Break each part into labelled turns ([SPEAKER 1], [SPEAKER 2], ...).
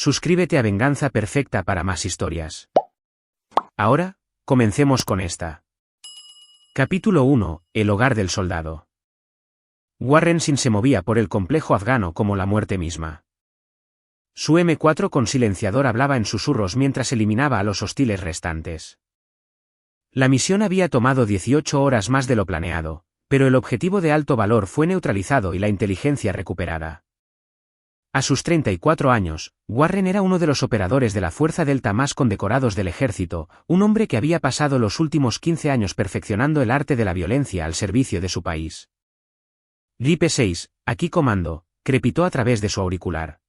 [SPEAKER 1] Suscríbete a Venganza Perfecta para más historias. Ahora, comencemos con esta. Capítulo 1. El hogar del soldado. Warren se movía por el complejo afgano como la muerte misma. Su M4 con silenciador hablaba en susurros mientras eliminaba a los hostiles restantes. La misión había tomado 18 horas más de lo planeado, pero el objetivo de alto valor fue neutralizado y la inteligencia recuperada. A sus 34 años, Warren era uno de los operadores de la Fuerza Delta más condecorados del ejército, un hombre que había pasado los últimos 15 años perfeccionando el arte de la violencia al servicio de su país. Gripe 6, aquí comando, crepitó a través de su auricular.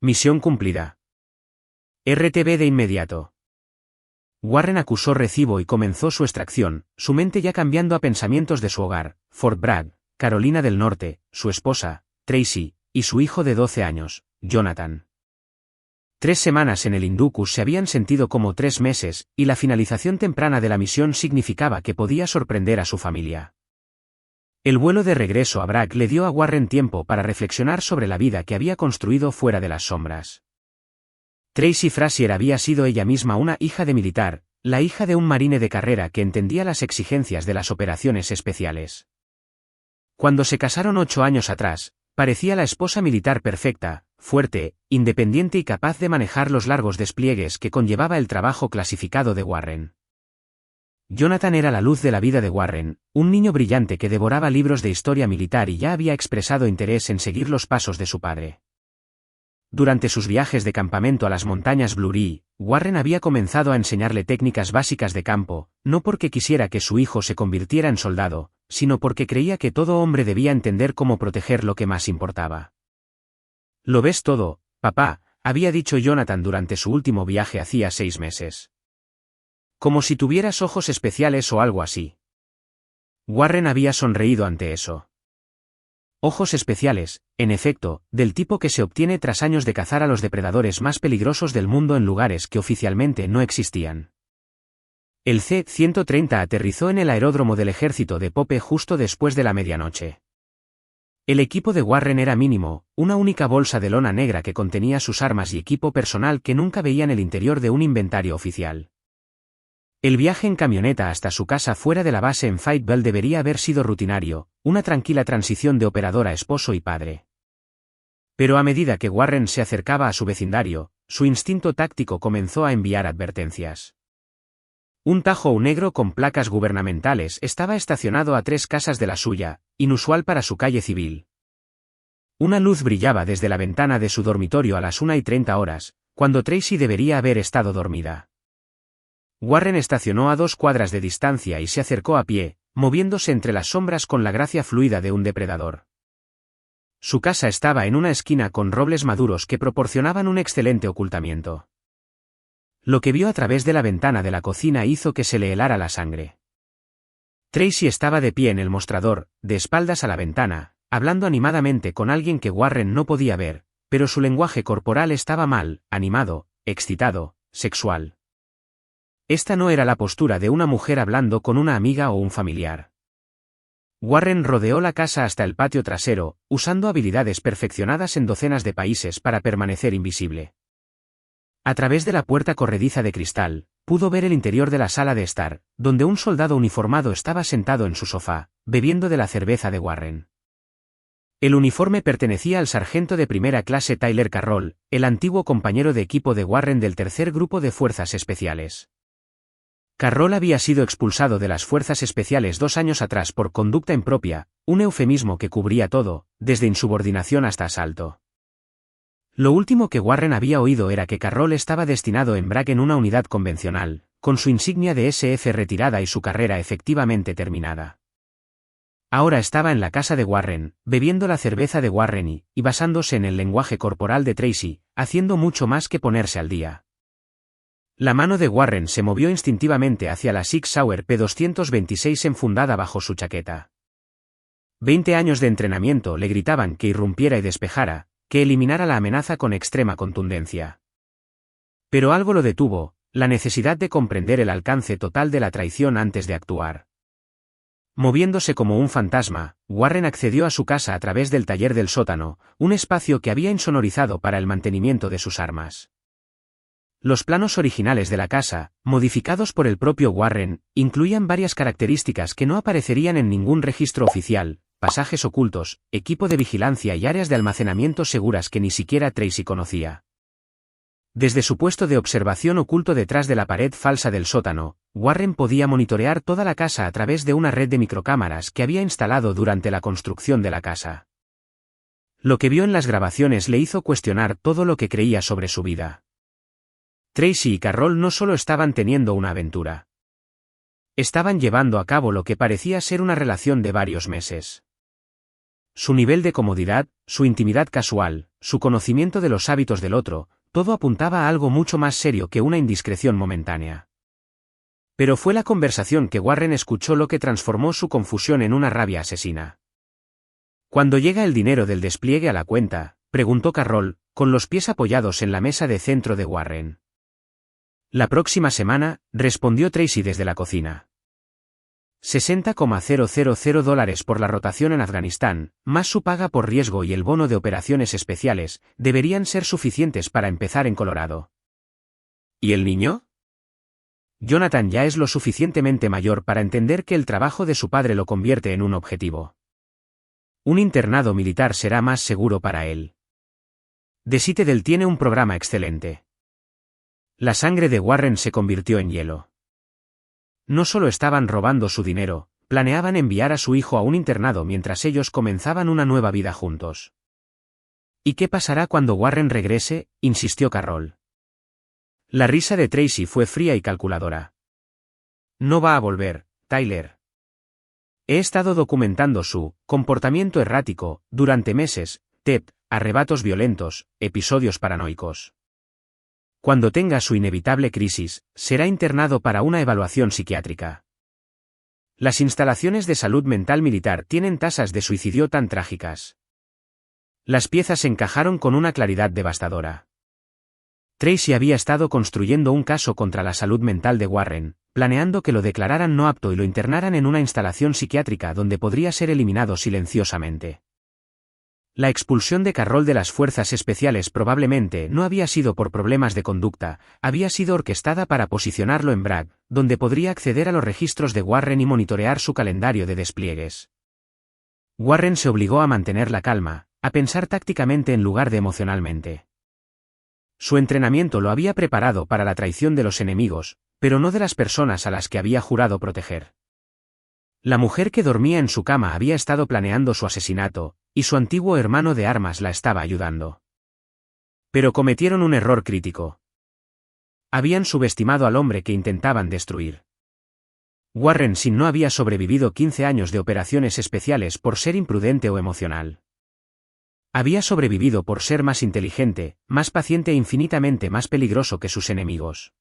[SPEAKER 1] Misión cumplida. RTB de inmediato. Warren acusó recibo y comenzó su extracción, su mente ya cambiando a pensamientos de su hogar, Fort Bragg, Carolina del Norte, su esposa, Tracy, y su hijo de 12 años, Jonathan. 3 semanas en el Indocus se habían sentido como 3 meses, y la finalización temprana de la misión significaba que podía sorprender a su familia. El vuelo de regreso a Bragg le dio a Warren tiempo para reflexionar sobre la vida que había construido fuera de las sombras. Tracy Frazier había sido ella misma una hija de militar, la hija de un marine de carrera que entendía las exigencias de las operaciones especiales. Cuando se casaron 8 años atrás, parecía la esposa militar perfecta, fuerte, independiente y capaz de manejar los largos despliegues que conllevaba el trabajo clasificado de Warren. Jonathan era la luz de la vida de Warren, un niño brillante que devoraba libros de historia militar y ya había expresado interés en seguir los pasos de su padre. Durante sus viajes de campamento a las montañas Blue, Warren había comenzado a enseñarle técnicas básicas de campo, no porque quisiera que su hijo se convirtiera en soldado, sino porque creía que todo hombre debía entender cómo proteger lo que más importaba. «Lo ves todo, papá», había dicho Jonathan durante su último viaje hacía 6 meses. «Como si tuvieras ojos especiales o algo así». Warren había sonreído ante eso. Ojos especiales, en efecto, del tipo que se obtiene tras años de cazar a los depredadores más peligrosos del mundo en lugares que oficialmente no existían. El C-130 aterrizó en el aeródromo del ejército de Pope justo después de la medianoche. El equipo de Warren era mínimo, una única bolsa de lona negra que contenía sus armas y equipo personal que nunca veían el interior de un inventario oficial. El viaje en camioneta hasta su casa fuera de la base en Fayetteville debería haber sido rutinario, una tranquila transición de operador a esposo y padre. Pero a medida que Warren se acercaba a su vecindario, su instinto táctico comenzó a enviar advertencias. Un Tahoe negro con placas gubernamentales estaba estacionado a 3 casas de la suya, inusual para su calle civil. Una luz brillaba desde la ventana de su dormitorio a las 1:30, cuando Tracy debería haber estado dormida. Warren estacionó a 2 cuadras de distancia y se acercó a pie, moviéndose entre las sombras con la gracia fluida de un depredador. Su casa estaba en una esquina con robles maduros que proporcionaban un excelente ocultamiento. Lo que vio a través de la ventana de la cocina hizo que se le helara la sangre. Tracy estaba de pie en el mostrador, de espaldas a la ventana, hablando animadamente con alguien que Warren no podía ver, pero su lenguaje corporal estaba mal, animado, excitado, sexual. Esta no era la postura de una mujer hablando con una amiga o un familiar. Warren rodeó la casa hasta el patio trasero, usando habilidades perfeccionadas en docenas de países para permanecer invisible. A través de la puerta corrediza de cristal, pudo ver el interior de la sala de estar, donde un soldado uniformado estaba sentado en su sofá, bebiendo de la cerveza de Warren. El uniforme pertenecía al sargento de primera clase Tyler Carroll, el antiguo compañero de equipo de Warren del tercer grupo de fuerzas especiales. Carroll había sido expulsado de las fuerzas especiales 2 años atrás por conducta impropia, un eufemismo que cubría todo, desde insubordinación hasta asalto. Lo último que Warren había oído era que Carroll estaba destinado en Bragg en una unidad convencional, con su insignia de SF retirada y su carrera efectivamente terminada. Ahora estaba en la casa de Warren, bebiendo la cerveza de Warren y basándose en el lenguaje corporal de Tracy, haciendo mucho más que ponerse al día. La mano de Warren se movió instintivamente hacia la Sig Sauer P226 enfundada bajo su chaqueta. 20 años de entrenamiento le gritaban que irrumpiera y despejara, que eliminara la amenaza con extrema contundencia. Pero algo lo detuvo, la necesidad de comprender el alcance total de la traición antes de actuar. Moviéndose como un fantasma, Warren accedió a su casa a través del taller del sótano, un espacio que había insonorizado para el mantenimiento de sus armas. Los planos originales de la casa, modificados por el propio Warren, incluían varias características que no aparecerían en ningún registro oficial: pasajes ocultos, equipo de vigilancia y áreas de almacenamiento seguras que ni siquiera Tracy conocía. Desde su puesto de observación oculto detrás de la pared falsa del sótano, Warren podía monitorear toda la casa a través de una red de microcámaras que había instalado durante la construcción de la casa. Lo que vio en las grabaciones le hizo cuestionar todo lo que creía sobre su vida. Tracy y Carroll no solo estaban teniendo una aventura. Estaban llevando a cabo lo que parecía ser una relación de varios meses. Su nivel de comodidad, su intimidad casual, su conocimiento de los hábitos del otro, todo apuntaba a algo mucho más serio que una indiscreción momentánea. Pero fue la conversación que Warren escuchó lo que transformó su confusión en una rabia asesina. «¿Cuándo llega el dinero del despliegue a la cuenta?», preguntó Carroll, con los pies apoyados en la mesa de centro de Warren. «La próxima semana», respondió Tracy desde la cocina. $60,000 por la rotación en Afganistán, más su paga por riesgo y el bono de operaciones especiales, deberían ser suficientes para empezar en Colorado. ¿Y el niño? Jonathan ya es lo suficientemente mayor para entender que el trabajo de su padre lo convierte en un objetivo. Un internado militar será más seguro para él. The Citadel tiene un programa excelente. La sangre de Warren se convirtió en hielo. No solo estaban robando su dinero, planeaban enviar a su hijo a un internado mientras ellos comenzaban una nueva vida juntos. ¿Y qué pasará cuando Warren regrese?, insistió Carroll. La risa de Tracy fue fría y calculadora. No va a volver, Tyler. He estado documentando su comportamiento errático durante meses, arrebatos violentos, episodios paranoicos. Cuando tenga su inevitable crisis, será internado para una evaluación psiquiátrica. Las instalaciones de salud mental militar tienen tasas de suicidio tan trágicas. Las piezas encajaron con una claridad devastadora. Tracy había estado construyendo un caso contra la salud mental de Warren, planeando que lo declararan no apto y lo internaran en una instalación psiquiátrica donde podría ser eliminado silenciosamente. La expulsión de Carroll de las fuerzas especiales probablemente no había sido por problemas de conducta, había sido orquestada para posicionarlo en Bragg, donde podría acceder a los registros de Warren y monitorear su calendario de despliegues. Warren se obligó a mantener la calma, a pensar tácticamente en lugar de emocionalmente. Su entrenamiento lo había preparado para la traición de los enemigos, pero no de las personas a las que había jurado proteger. La mujer que dormía en su cama había estado planeando su asesinato, y su antiguo hermano de armas la estaba ayudando. Pero cometieron un error crítico. Habían subestimado al hombre que intentaban destruir. Warren Sin no había sobrevivido 15 años de operaciones especiales por ser imprudente o emocional. Había sobrevivido por ser más inteligente, más paciente e infinitamente más peligroso que sus enemigos.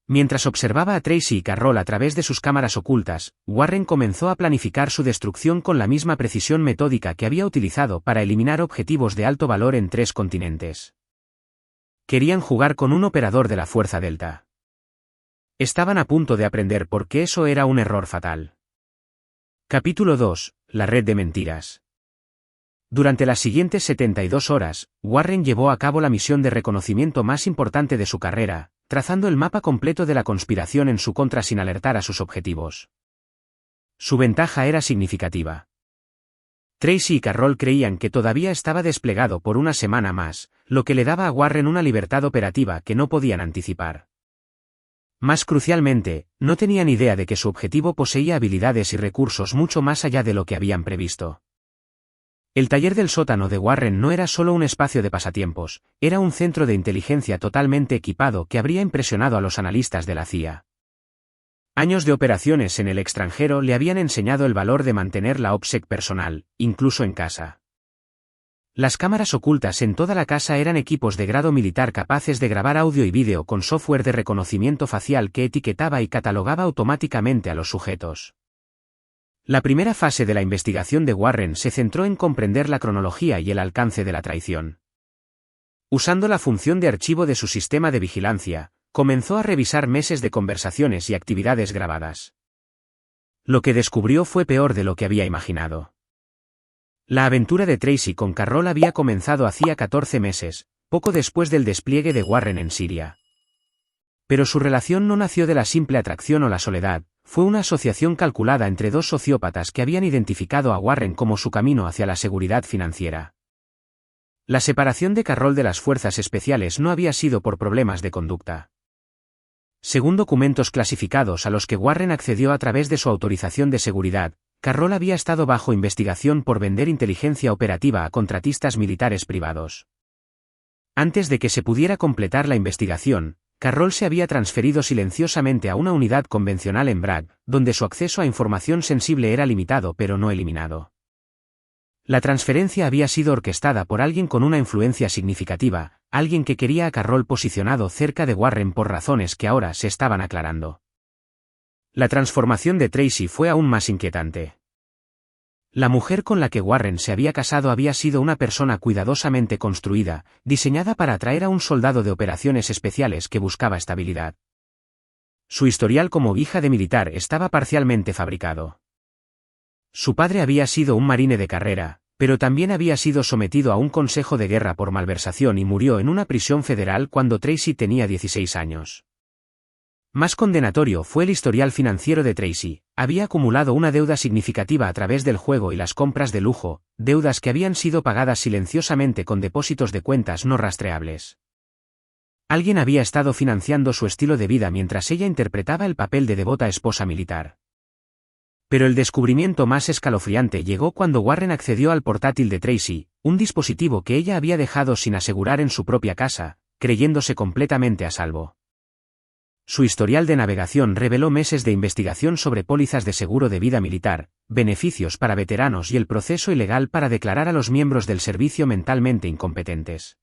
[SPEAKER 1] Mientras observaba a Tracy y Carroll a través de sus cámaras ocultas, Warren comenzó a planificar su destrucción con la misma precisión metódica que había utilizado para eliminar objetivos de alto valor en 3 continentes. Querían jugar con un operador de la Fuerza Delta. Estaban a punto de aprender por qué eso era un error fatal. Capítulo 2. La red de mentiras. Durante las siguientes 72 horas, Warren llevó a cabo la misión de reconocimiento más importante de su carrera, trazando el mapa completo de la conspiración en su contra sin alertar a sus objetivos. Su ventaja era significativa. Tracy y Carroll creían que todavía estaba desplegado por una semana más, lo que le daba a Warren una libertad operativa que no podían anticipar. Más crucialmente, no tenían idea de que su objetivo poseía habilidades y recursos mucho más allá de lo que habían previsto. El taller del sótano de Warren no era solo un espacio de pasatiempos, era un centro de inteligencia totalmente equipado que habría impresionado a los analistas de la CIA. Años de operaciones en el extranjero le habían enseñado el valor de mantener la OPSEC personal, incluso en casa. Las cámaras ocultas en toda la casa eran equipos de grado militar capaces de grabar audio y vídeo con software de reconocimiento facial que etiquetaba y catalogaba automáticamente a los sujetos. La primera fase de la investigación de Warren se centró en comprender la cronología y el alcance de la traición. Usando la función de archivo de su sistema de vigilancia, comenzó a revisar meses de conversaciones y actividades grabadas. Lo que descubrió fue peor de lo que había imaginado. La aventura de Tracy con Carroll había comenzado hacía 14 meses, poco después del despliegue de Warren en Siria. Pero su relación no nació de la simple atracción o la soledad, fue una asociación calculada entre dos sociópatas que habían identificado a Warren como su camino hacia la seguridad financiera. La separación de Carroll de las fuerzas especiales no había sido por problemas de conducta. Según documentos clasificados a los que Warren accedió a través de su autorización de seguridad, Carroll había estado bajo investigación por vender inteligencia operativa a contratistas militares privados. Antes de que se pudiera completar la investigación, Carroll se había transferido silenciosamente a una unidad convencional en Bragg, donde su acceso a información sensible era limitado pero no eliminado. La transferencia había sido orquestada por alguien con una influencia significativa, alguien que quería a Carroll posicionado cerca de Warren por razones que ahora se estaban aclarando. La transformación de Tracy fue aún más inquietante. La mujer con la que Warren se había casado había sido una persona cuidadosamente construida, diseñada para atraer a un soldado de operaciones especiales que buscaba estabilidad. Su historial como hija de militar estaba parcialmente fabricado. Su padre había sido un marine de carrera, pero también había sido sometido a un consejo de guerra por malversación y murió en una prisión federal cuando Tracy tenía 16 años. Más condenatorio fue el historial financiero de Tracy. Había acumulado una deuda significativa a través del juego y las compras de lujo, deudas que habían sido pagadas silenciosamente con depósitos de cuentas no rastreables. Alguien había estado financiando su estilo de vida mientras ella interpretaba el papel de devota esposa militar. Pero el descubrimiento más escalofriante llegó cuando Warren accedió al portátil de Tracy, un dispositivo que ella había dejado sin asegurar en su propia casa, creyéndose completamente a salvo. Su historial de navegación reveló meses de investigación sobre pólizas de seguro de vida militar, beneficios para veteranos y el proceso ilegal para declarar a los miembros del servicio mentalmente incompetentes.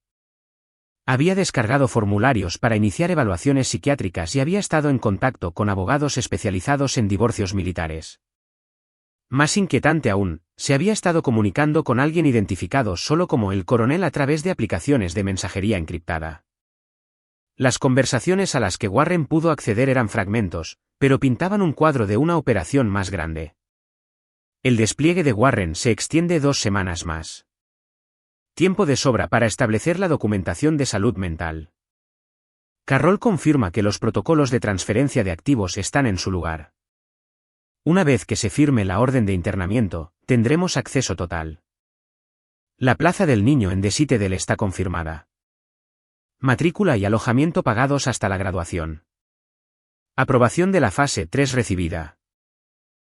[SPEAKER 1] Había descargado formularios para iniciar evaluaciones psiquiátricas y había estado en contacto con abogados especializados en divorcios militares. Más inquietante aún, se había estado comunicando con alguien identificado solo como el coronel a través de aplicaciones de mensajería encriptada. Las conversaciones a las que Warren pudo acceder eran fragmentos, pero pintaban un cuadro de una operación más grande. El despliegue de Warren se extiende 2 semanas más. Tiempo de sobra para establecer la documentación de salud mental. Carroll confirma que los protocolos de transferencia de activos están en su lugar. Una vez que se firme la orden de internamiento, tendremos acceso total. La plaza del niño en The Citadel está confirmada. Matrícula y alojamiento pagados hasta la graduación. Aprobación de la fase 3 recibida.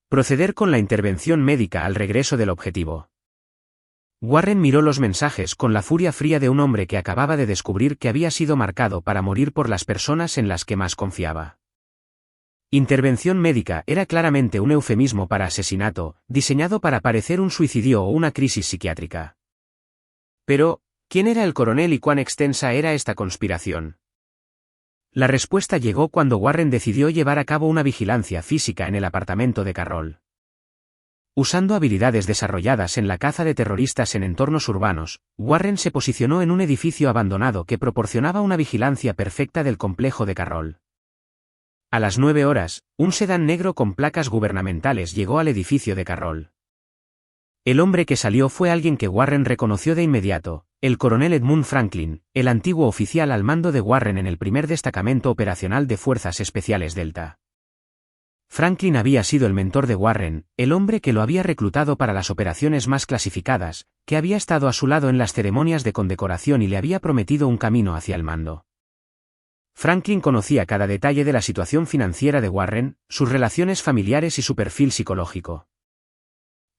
[SPEAKER 1] Proceder con la intervención médica al regreso del objetivo. Warren miró los mensajes con la furia fría de un hombre que acababa de descubrir que había sido marcado para morir por las personas en las que más confiaba. Intervención médica era claramente un eufemismo para asesinato, diseñado para parecer un suicidio o una crisis psiquiátrica. Pero, ¿quién era el coronel y cuán extensa era esta conspiración? La respuesta llegó cuando Warren decidió llevar a cabo una vigilancia física en el apartamento de Carroll. Usando habilidades desarrolladas en la caza de terroristas en entornos urbanos, Warren se posicionó en un edificio abandonado que proporcionaba una vigilancia perfecta del complejo de Carroll. A las 9 horas, un sedán negro con placas gubernamentales llegó al edificio de Carroll. El hombre que salió fue alguien que Warren reconoció de inmediato, el coronel Edmund Franklin, el antiguo oficial al mando de Warren en el primer destacamento operacional de Fuerzas Especiales Delta. Franklin había sido el mentor de Warren, el hombre que lo había reclutado para las operaciones más clasificadas, que había estado a su lado en las ceremonias de condecoración y le había prometido un camino hacia el mando. Franklin conocía cada detalle de la situación financiera de Warren, sus relaciones familiares y su perfil psicológico.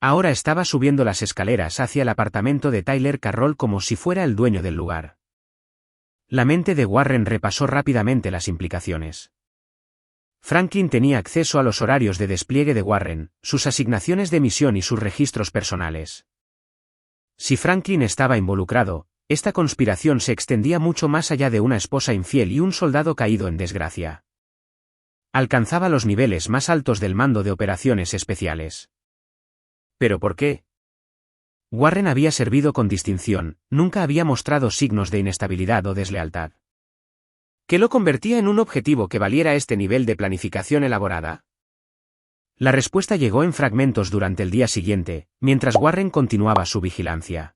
[SPEAKER 1] Ahora estaba subiendo las escaleras hacia el apartamento de Tyler Carroll como si fuera el dueño del lugar. La mente de Warren repasó rápidamente las implicaciones. Franklin tenía acceso a los horarios de despliegue de Warren, sus asignaciones de misión y sus registros personales. Si Franklin estaba involucrado, esta conspiración se extendía mucho más allá de una esposa infiel y un soldado caído en desgracia. Alcanzaba los niveles más altos del mando de operaciones especiales. ¿Pero por qué? Warren había servido con distinción, nunca había mostrado signos de inestabilidad o deslealtad. ¿Qué lo convertía en un objetivo que valiera este nivel de planificación elaborada? La respuesta llegó en fragmentos durante el día siguiente, mientras Warren continuaba su vigilancia.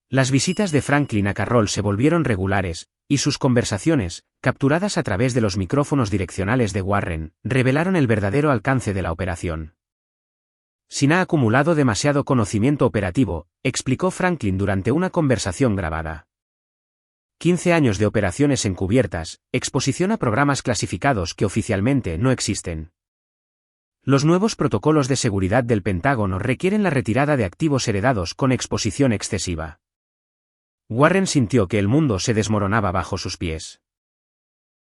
[SPEAKER 1] Las visitas de Franklin a Carroll se volvieron regulares, y sus conversaciones, capturadas a través de los micrófonos direccionales de Warren, revelaron el verdadero alcance de la operación. Sin ha acumulado demasiado conocimiento operativo, explicó Franklin durante una conversación grabada. 15 años de operaciones encubiertas, exposición a programas clasificados que oficialmente no existen. Los nuevos protocolos de seguridad del Pentágono requieren la retirada de activos heredados con exposición excesiva. Warren sintió que el mundo se desmoronaba bajo sus pies.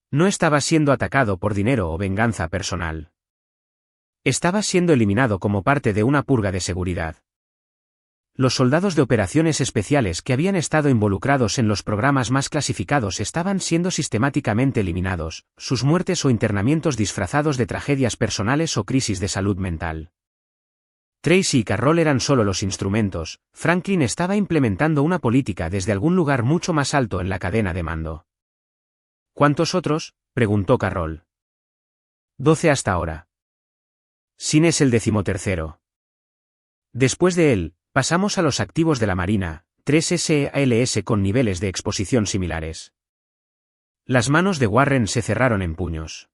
[SPEAKER 1] No estaba siendo atacado por dinero o venganza personal. Estaba siendo eliminado como parte de una purga de seguridad. Los soldados de operaciones especiales que habían estado involucrados en los programas más clasificados estaban siendo sistemáticamente eliminados, sus muertes o internamientos disfrazados de tragedias personales o crisis de salud mental. Tracy y Carroll eran solo los instrumentos. Franklin estaba implementando una política desde algún lugar mucho más alto en la cadena de mando. ¿Cuántos otros?, preguntó Carroll. 12 hasta ahora. Sin es el 13º. Después de él, pasamos a los activos de la Marina, 3 SEALS con niveles de exposición similares. Las manos de Warren se cerraron en puños.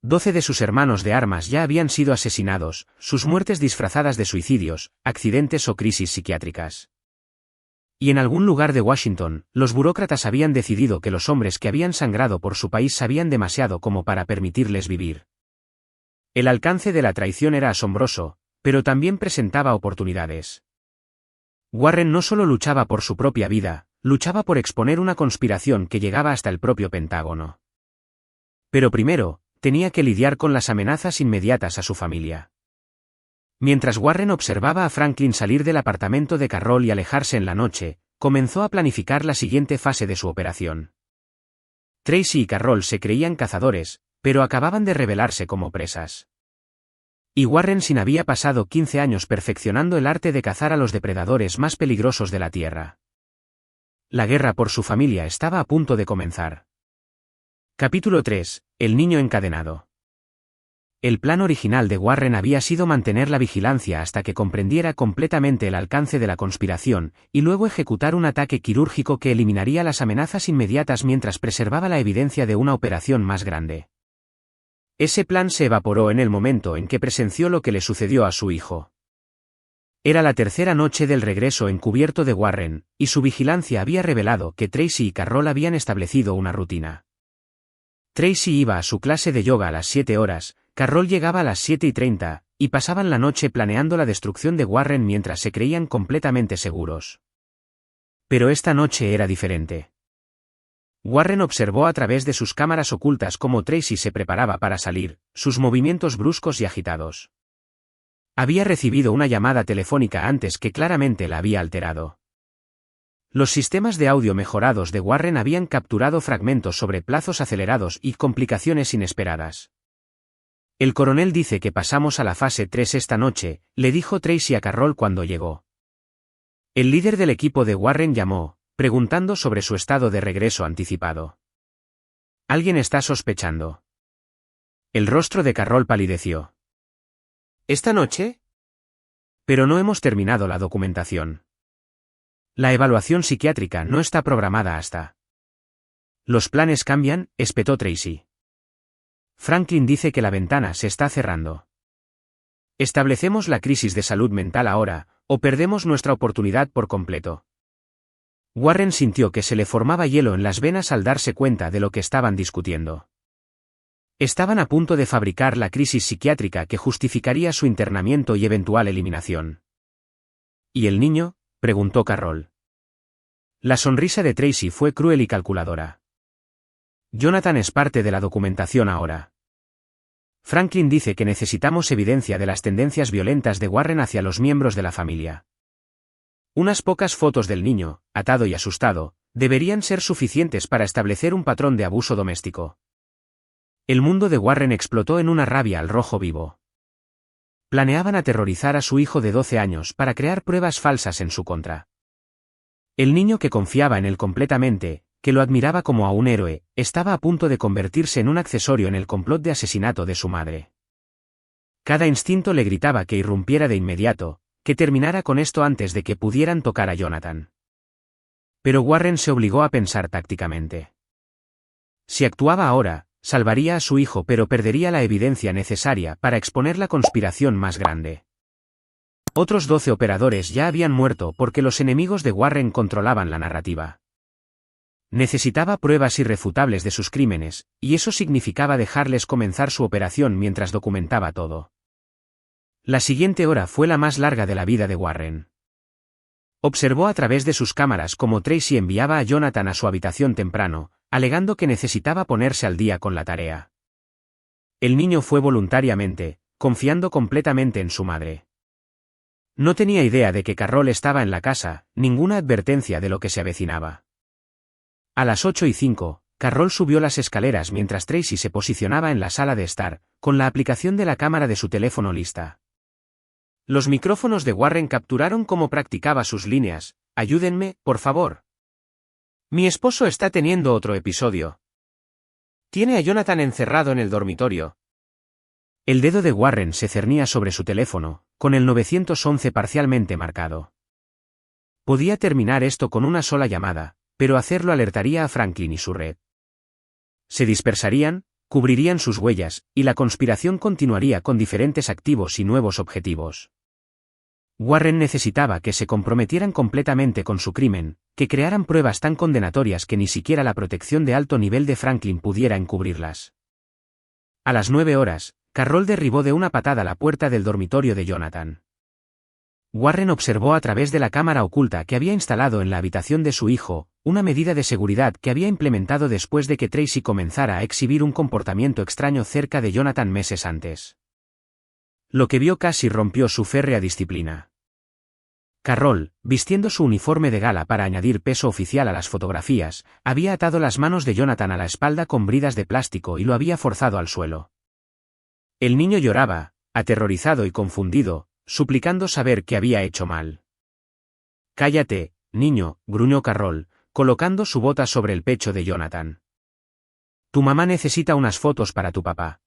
[SPEAKER 1] 12 de sus hermanos de armas ya habían sido asesinados, sus muertes disfrazadas de suicidios, accidentes o crisis psiquiátricas. Y en algún lugar de Washington, los burócratas habían decidido que los hombres que habían sangrado por su país sabían demasiado como para permitirles vivir. El alcance de la traición era asombroso, pero también presentaba oportunidades. Warren no solo luchaba por su propia vida, luchaba por exponer una conspiración que llegaba hasta el propio Pentágono. Pero primero, tenía que lidiar con las amenazas inmediatas a su familia. Mientras Warren observaba a Franklin salir del apartamento de Carroll y alejarse en la noche, comenzó a planificar la siguiente fase de su operación. Tracy y Carroll se creían cazadores, pero acababan de revelarse como presas. Y Warren sin había pasado 15 años perfeccionando el arte de cazar a los depredadores más peligrosos de la Tierra. La guerra por su familia estaba a punto de comenzar. Capítulo 3. El niño encadenado. El plan original de Warren había sido mantener la vigilancia hasta que comprendiera completamente el alcance de la conspiración, y luego ejecutar un ataque quirúrgico que eliminaría las amenazas inmediatas mientras preservaba la evidencia de una operación más grande. Ese plan se evaporó en el momento en que presenció lo que le sucedió a su hijo. Era la tercera noche del regreso encubierto de Warren, y su vigilancia había revelado que Tracy y Carroll habían establecido una rutina. Tracy iba a su clase de yoga a las 7 horas, Carroll llegaba a las 7:30, y pasaban la noche planeando la destrucción de Warren mientras se creían completamente seguros. Pero esta noche era diferente. Warren observó a través de sus cámaras ocultas cómo Tracy se preparaba para salir, sus movimientos bruscos y agitados. Había recibido una llamada telefónica antes que claramente la había alterado. Los sistemas de audio mejorados de Warren habían capturado fragmentos sobre plazos acelerados y complicaciones inesperadas. El coronel dice que pasamos a la fase 3 esta noche, le dijo Tracy a Carroll cuando llegó. El líder del equipo de Warren llamó, preguntando sobre su estado de regreso anticipado. ¿Alguien está sospechando? El rostro de Carroll palideció. ¿Esta noche? Pero no hemos terminado la documentación. La evaluación psiquiátrica no está programada hasta. Los planes cambian, espetó Tracy. Franklin dice que la ventana se está cerrando. ¿Establecemos la crisis de salud mental ahora, o perdemos nuestra oportunidad por completo? Warren sintió que se le formaba hielo en las venas al darse cuenta de lo que estaban discutiendo. Estaban a punto de fabricar la crisis psiquiátrica que justificaría su internamiento y eventual eliminación. ¿Y el niño?, preguntó Carroll. La sonrisa de Tracy fue cruel y calculadora. Jonathan es parte de la documentación ahora. Franklin dice que necesitamos evidencia de las tendencias violentas de Warren hacia los miembros de la familia. Unas pocas fotos del niño, atado y asustado, deberían ser suficientes para establecer un patrón de abuso doméstico. El mundo de Warren explotó en una rabia al rojo vivo. Planeaban aterrorizar a su hijo de 12 años para crear pruebas falsas en su contra. El niño que confiaba en él completamente, que lo admiraba como a un héroe, estaba a punto de convertirse en un accesorio en el complot de asesinato de su madre. Cada instinto le gritaba que irrumpiera de inmediato, que terminara con esto antes de que pudieran tocar a Jonathan. Pero Warren se obligó a pensar tácticamente. Si actuaba ahora, salvaría a su hijo pero perdería la evidencia necesaria para exponer la conspiración más grande. Otros 12 operadores ya habían muerto porque los enemigos de Warren controlaban la narrativa. Necesitaba pruebas irrefutables de sus crímenes, y eso significaba dejarles comenzar su operación mientras documentaba todo. La siguiente hora fue la más larga de la vida de Warren. Observó a través de sus cámaras cómo Tracy enviaba a Jonathan a su habitación temprano, alegando que necesitaba ponerse al día con la tarea. El niño fue voluntariamente, confiando completamente en su madre. No tenía idea de que Carroll estaba en la casa, ninguna advertencia de lo que se avecinaba. A las 8:05, Carroll subió las escaleras mientras Tracy se posicionaba en la sala de estar, con la aplicación de la cámara de su teléfono lista. Los micrófonos de Warren capturaron cómo practicaba sus líneas. «Ayúdenme, por favor. Mi esposo está teniendo otro episodio. Tiene a Jonathan encerrado en el dormitorio». El dedo de Warren se cernía sobre su teléfono, con el 911 parcialmente marcado. Podía terminar esto con una sola llamada, pero hacerlo alertaría a Franklin y su red. Se dispersarían, cubrirían sus huellas, y la conspiración continuaría con diferentes activos y nuevos objetivos. Warren necesitaba que se comprometieran completamente con su crimen, que crearan pruebas tan condenatorias que ni siquiera la protección de alto nivel de Franklin pudiera encubrirlas. A las 9 horas, Carroll derribó de una patada la puerta del dormitorio de Jonathan. Warren observó a través de la cámara oculta que había instalado en la habitación de su hijo, una medida de seguridad que había implementado después de que Tracy comenzara a exhibir un comportamiento extraño cerca de Jonathan meses antes. Lo que vio casi rompió su férrea disciplina. Carroll, vistiendo su uniforme de gala para añadir peso oficial a las fotografías, había atado las manos de Jonathan a la espalda con bridas de plástico y lo había forzado al suelo. El niño lloraba, aterrorizado y confundido, suplicando saber qué había hecho mal. «Cállate, niño», gruñó Carroll, colocando su bota sobre el pecho de Jonathan. «Tu mamá necesita unas fotos para tu papá.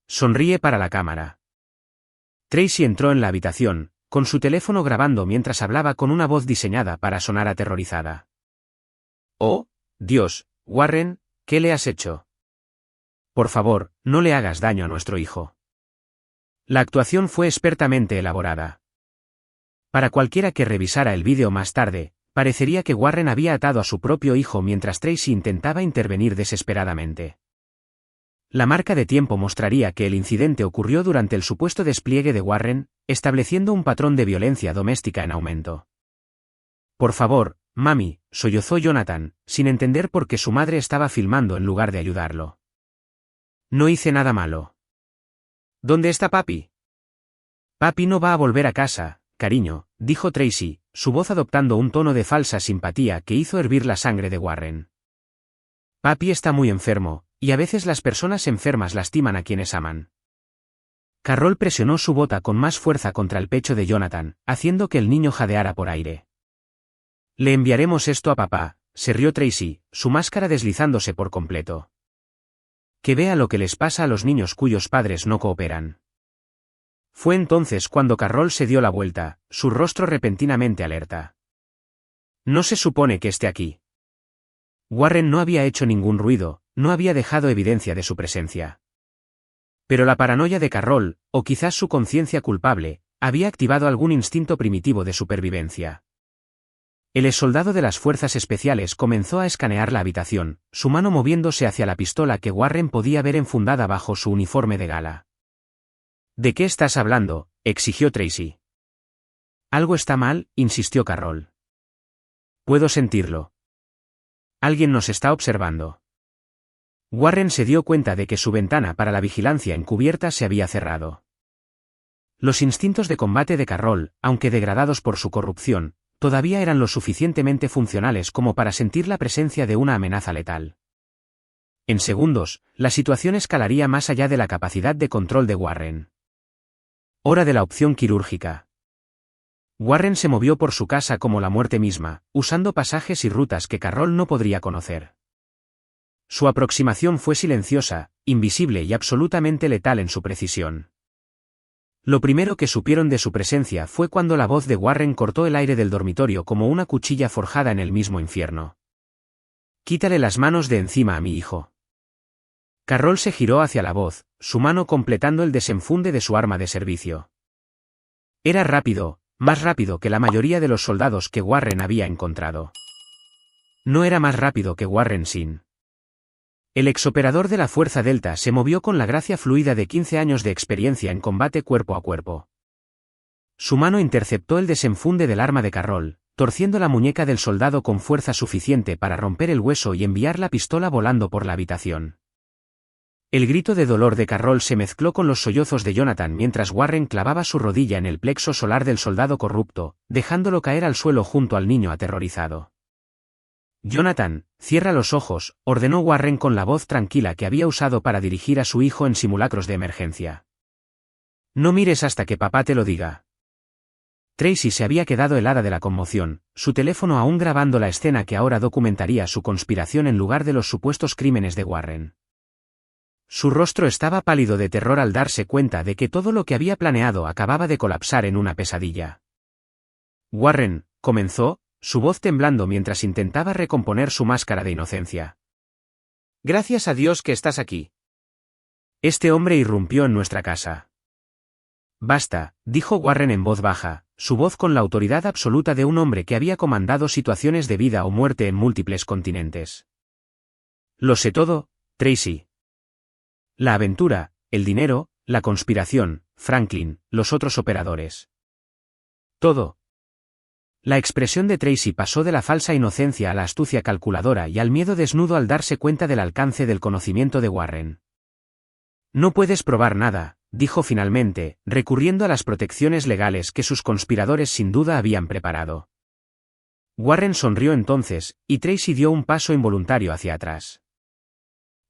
[SPEAKER 1] Sonríe para la cámara». Tracy entró en la habitación, con su teléfono grabando mientras hablaba con una voz diseñada para sonar aterrorizada. «Oh, Dios, Warren, ¿qué le has hecho? Por favor, no le hagas daño a nuestro hijo». La actuación fue expertamente elaborada. Para cualquiera que revisara el vídeo más tarde, parecería que Warren había atado a su propio hijo mientras Tracy intentaba intervenir desesperadamente. La marca de tiempo mostraría que el incidente ocurrió durante el supuesto despliegue de Warren, estableciendo un patrón de violencia doméstica en aumento. «Por favor, mami», sollozó Jonathan, sin entender por qué su madre estaba filmando en lugar de ayudarlo. «No hice nada malo». «¿Dónde está papi?» «Papi no va a volver a casa, cariño», dijo Tracy, su voz adoptando un tono de falsa simpatía que hizo hervir la sangre de Warren. «Papi está muy enfermo, y a veces las personas enfermas lastiman a quienes aman». Carroll presionó su bota con más fuerza contra el pecho de Jonathan, haciendo que el niño jadeara por aire. «Le enviaremos esto a papá», se rió Tracy, su máscara deslizándose por completo. «Que vea lo que les pasa a los niños cuyos padres no cooperan». Fue entonces cuando Carroll se dio la vuelta, su rostro repentinamente alerta. «No se supone que esté aquí». Warren no había hecho ningún ruido, no había dejado evidencia de su presencia. Pero la paranoia de Carroll, o quizás su conciencia culpable, había activado algún instinto primitivo de supervivencia. El exsoldado de las fuerzas especiales comenzó a escanear la habitación, su mano moviéndose hacia la pistola que Warren podía ver enfundada bajo su uniforme de gala. «¿De qué estás hablando?», exigió Tracy. «Algo está mal», insistió Carroll. «Puedo sentirlo. Alguien nos está observando». Warren se dio cuenta de que su ventana para la vigilancia encubierta se había cerrado. Los instintos de combate de Carroll, aunque degradados por su corrupción, todavía eran lo suficientemente funcionales como para sentir la presencia de una amenaza letal. En segundos, la situación escalaría más allá de la capacidad de control de Warren. Hora de la opción quirúrgica. Warren se movió por su casa como la muerte misma, usando pasajes y rutas que Carroll no podría conocer. Su aproximación fue silenciosa, invisible y absolutamente letal en su precisión. Lo primero que supieron de su presencia fue cuando la voz de Warren cortó el aire del dormitorio como una cuchilla forjada en el mismo infierno. «Quítale las manos de encima a mi hijo». Carroll se giró hacia la voz, su mano completando el desenfunde de su arma de servicio. Era rápido, más rápido que la mayoría de los soldados que Warren había encontrado. No era más rápido que Warren Sin. El exoperador de la Fuerza Delta se movió con la gracia fluida de 15 años de experiencia en combate cuerpo a cuerpo. Su mano interceptó el desenfunde del arma de Carroll, torciendo la muñeca del soldado con fuerza suficiente para romper el hueso y enviar la pistola volando por la habitación. El grito de dolor de Carroll se mezcló con los sollozos de Jonathan mientras Warren clavaba su rodilla en el plexo solar del soldado corrupto, dejándolo caer al suelo junto al niño aterrorizado. «Jonathan, cierra los ojos», ordenó Warren con la voz tranquila que había usado para dirigir a su hijo en simulacros de emergencia. «No mires hasta que papá te lo diga». Tracy se había quedado helada de la conmoción, su teléfono aún grabando la escena que ahora documentaría su conspiración en lugar de los supuestos crímenes de Warren. Su rostro estaba pálido de terror al darse cuenta de que todo lo que había planeado acababa de colapsar en una pesadilla. «Warren», comenzó, su voz temblando mientras intentaba recomponer su máscara de inocencia. «Gracias a Dios que estás aquí. Este hombre irrumpió en nuestra casa». «Basta», dijo Warren en voz baja, su voz con la autoridad absoluta de un hombre que había comandado situaciones de vida o muerte en múltiples continentes. «Lo sé todo, Tracy. La aventura, el dinero, la conspiración, Franklin, los otros operadores. Todo». La expresión de Tracy pasó de la falsa inocencia a la astucia calculadora y al miedo desnudo al darse cuenta del alcance del conocimiento de Warren. «No puedes probar nada», dijo finalmente, recurriendo a las protecciones legales que sus conspiradores sin duda habían preparado. Warren sonrió entonces, y Tracy dio un paso involuntario hacia atrás.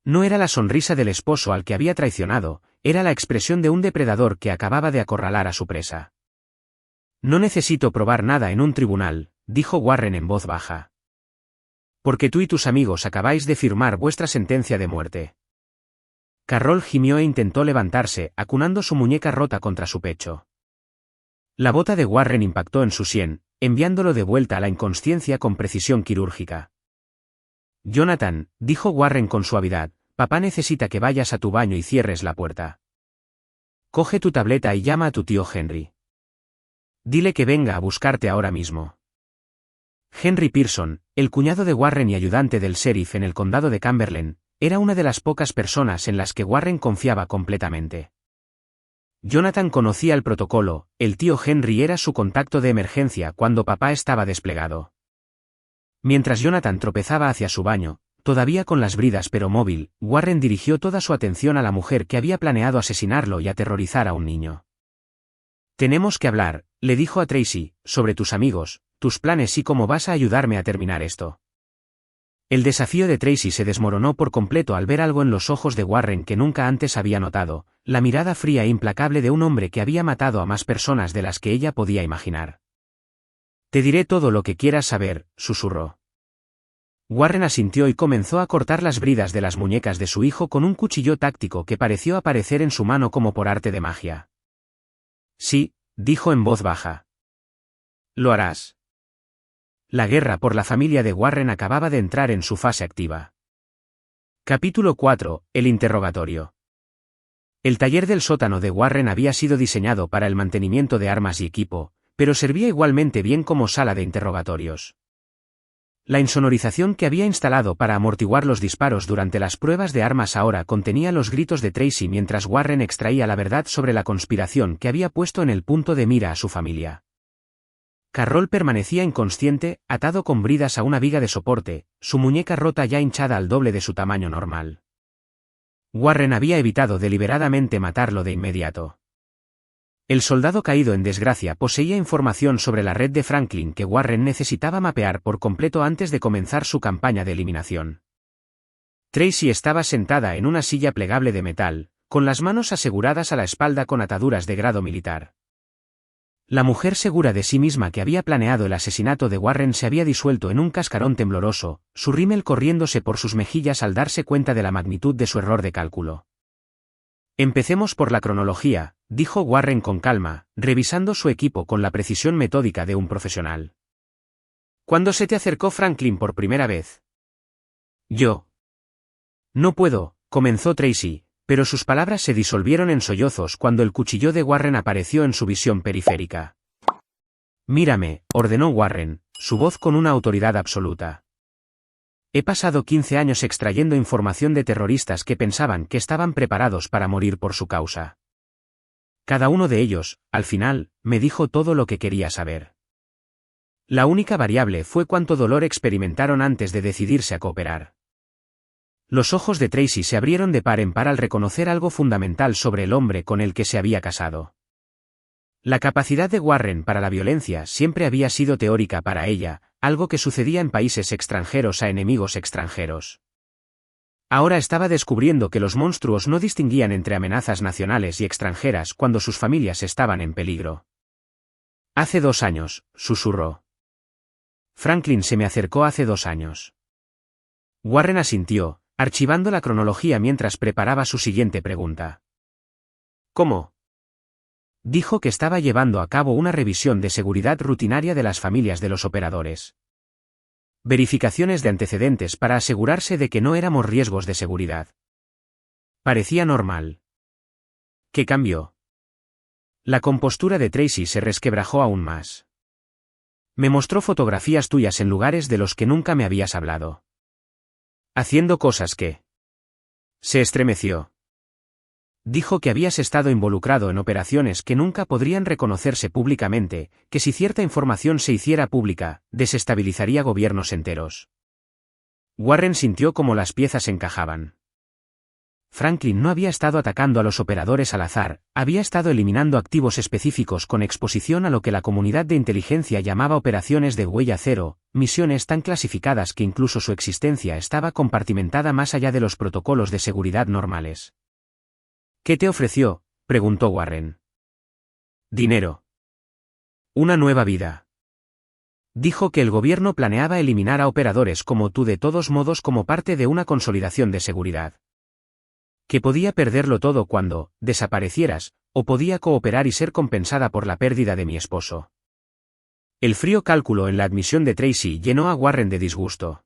[SPEAKER 1] No era la sonrisa del esposo al que había traicionado, era la expresión de un depredador que acababa de acorralar a su presa. «No necesito probar nada en un tribunal», dijo Warren en voz baja. «Porque tú y tus amigos acabáis de firmar vuestra sentencia de muerte». Carroll gimió e intentó levantarse, acunando su muñeca rota contra su pecho. La bota de Warren impactó en su sien, enviándolo de vuelta a la inconsciencia con precisión quirúrgica. «Jonathan», dijo Warren con suavidad, «papá necesita que vayas a tu baño y cierres la puerta. Coge tu tableta y llama a tu tío Henry. Dile que venga a buscarte ahora mismo». Henry Pearson, el cuñado de Warren y ayudante del sheriff en el condado de Cumberland, era una de las pocas personas en las que Warren confiaba completamente. Jonathan conocía el protocolo, el tío Henry era su contacto de emergencia cuando papá estaba desplegado. Mientras Jonathan tropezaba hacia su baño, todavía con las bridas pero móvil, Warren dirigió toda su atención a la mujer que había planeado asesinarlo y aterrorizar a un niño. «Tenemos que hablar», le dijo a Tracy, «sobre tus amigos, tus planes y cómo vas a ayudarme a terminar esto». El desafío de Tracy se desmoronó por completo al ver algo en los ojos de Warren que nunca antes había notado, la mirada fría e implacable de un hombre que había matado a más personas de las que ella podía imaginar. «Te diré todo lo que quieras saber», susurró. Warren asintió y comenzó a cortar las bridas de las muñecas de su hijo con un cuchillo táctico que pareció aparecer en su mano como por arte de magia. «Sí», dijo en voz baja. «Lo harás». La guerra por la familia de Warren acababa de entrar en su fase activa. Capítulo 4. El interrogatorio. El taller del sótano de Warren había sido diseñado para el mantenimiento de armas y equipo, pero servía igualmente bien como sala de interrogatorios. La insonorización que había instalado para amortiguar los disparos durante las pruebas de armas ahora contenía los gritos de Tracy mientras Warren extraía la verdad sobre la conspiración que había puesto en el punto de mira a su familia. Carroll permanecía inconsciente, atado con bridas a una viga de soporte, su muñeca rota ya hinchada al doble de su tamaño normal. Warren había evitado deliberadamente matarlo de inmediato. El soldado caído en desgracia poseía información sobre la red de Franklin que Warren necesitaba mapear por completo antes de comenzar su campaña de eliminación. Tracy estaba sentada en una silla plegable de metal, con las manos aseguradas a la espalda con ataduras de grado militar. La mujer segura de sí misma que había planeado el asesinato de Warren se había disuelto en un cascarón tembloroso, su rímel corriéndose por sus mejillas al darse cuenta de la magnitud de su error de cálculo. «Empecemos por la cronología», dijo Warren con calma, revisando su equipo con la precisión metódica de un profesional. ¿Cuándo se te acercó Franklin por primera vez? Yo. No puedo, comenzó Tracy, pero sus palabras se disolvieron en sollozos cuando el cuchillo de Warren apareció en su visión periférica. Mírame, ordenó Warren, su voz con una autoridad absoluta. He pasado 15 años extrayendo información de terroristas que pensaban que estaban preparados para morir por su causa. Cada uno de ellos, al final, me dijo todo lo que quería saber. La única variable fue cuánto dolor experimentaron antes de decidirse a cooperar. Los ojos de Tracy se abrieron de par en par al reconocer algo fundamental sobre el hombre con el que se había casado. La capacidad de Warren para la violencia siempre había sido teórica para ella, algo que sucedía en países extranjeros a enemigos extranjeros. Ahora estaba descubriendo que los monstruos no distinguían entre amenazas nacionales y extranjeras cuando sus familias estaban en peligro. Hace 2 años, susurró. Franklin se me acercó hace 2 años. Warren asintió, archivando la cronología mientras preparaba su siguiente pregunta. ¿Cómo? Dijo que estaba llevando a cabo una revisión de seguridad rutinaria de las familias de los operadores. Verificaciones de antecedentes para asegurarse de que no éramos riesgos de seguridad. Parecía normal. ¿Qué cambió? La compostura de Tracy se resquebrajó aún más. Me mostró fotografías tuyas en lugares de los que nunca me habías hablado. Haciendo cosas que... Se estremeció. Dijo que habías estado involucrado en operaciones que nunca podrían reconocerse públicamente, que si cierta información se hiciera pública, desestabilizaría gobiernos enteros. Warren sintió como las piezas encajaban. Franklin no había estado atacando a los operadores al azar, había estado eliminando activos específicos con exposición a lo que la comunidad de inteligencia llamaba operaciones de huella cero, misiones tan clasificadas que incluso su existencia estaba compartimentada más allá de los protocolos de seguridad normales. ¿Qué te ofreció?, preguntó Warren. Dinero. Una nueva vida. Dijo que el gobierno planeaba eliminar a operadores como tú de todos modos como parte de una consolidación de seguridad. Que podía perderlo todo cuando desaparecieras, o podía cooperar y ser compensada por la pérdida de mi esposo. El frío cálculo en la admisión de Tracy llenó a Warren de disgusto.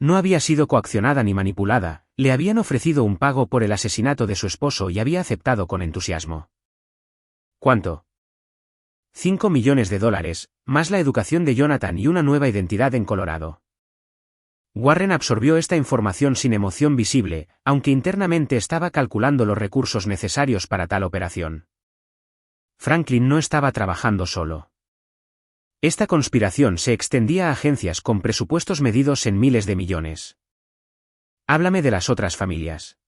[SPEAKER 1] No había sido coaccionada ni manipulada, le habían ofrecido un pago por el asesinato de su esposo y había aceptado con entusiasmo. ¿Cuánto? $5 millones, más la educación de Jonathan y una nueva identidad en Colorado. Warren absorbió esta información sin emoción visible, aunque internamente estaba calculando los recursos necesarios para tal operación. Franklin no estaba trabajando solo. Esta conspiración se extendía a agencias con presupuestos medidos en miles de millones. Háblame de las otras familias.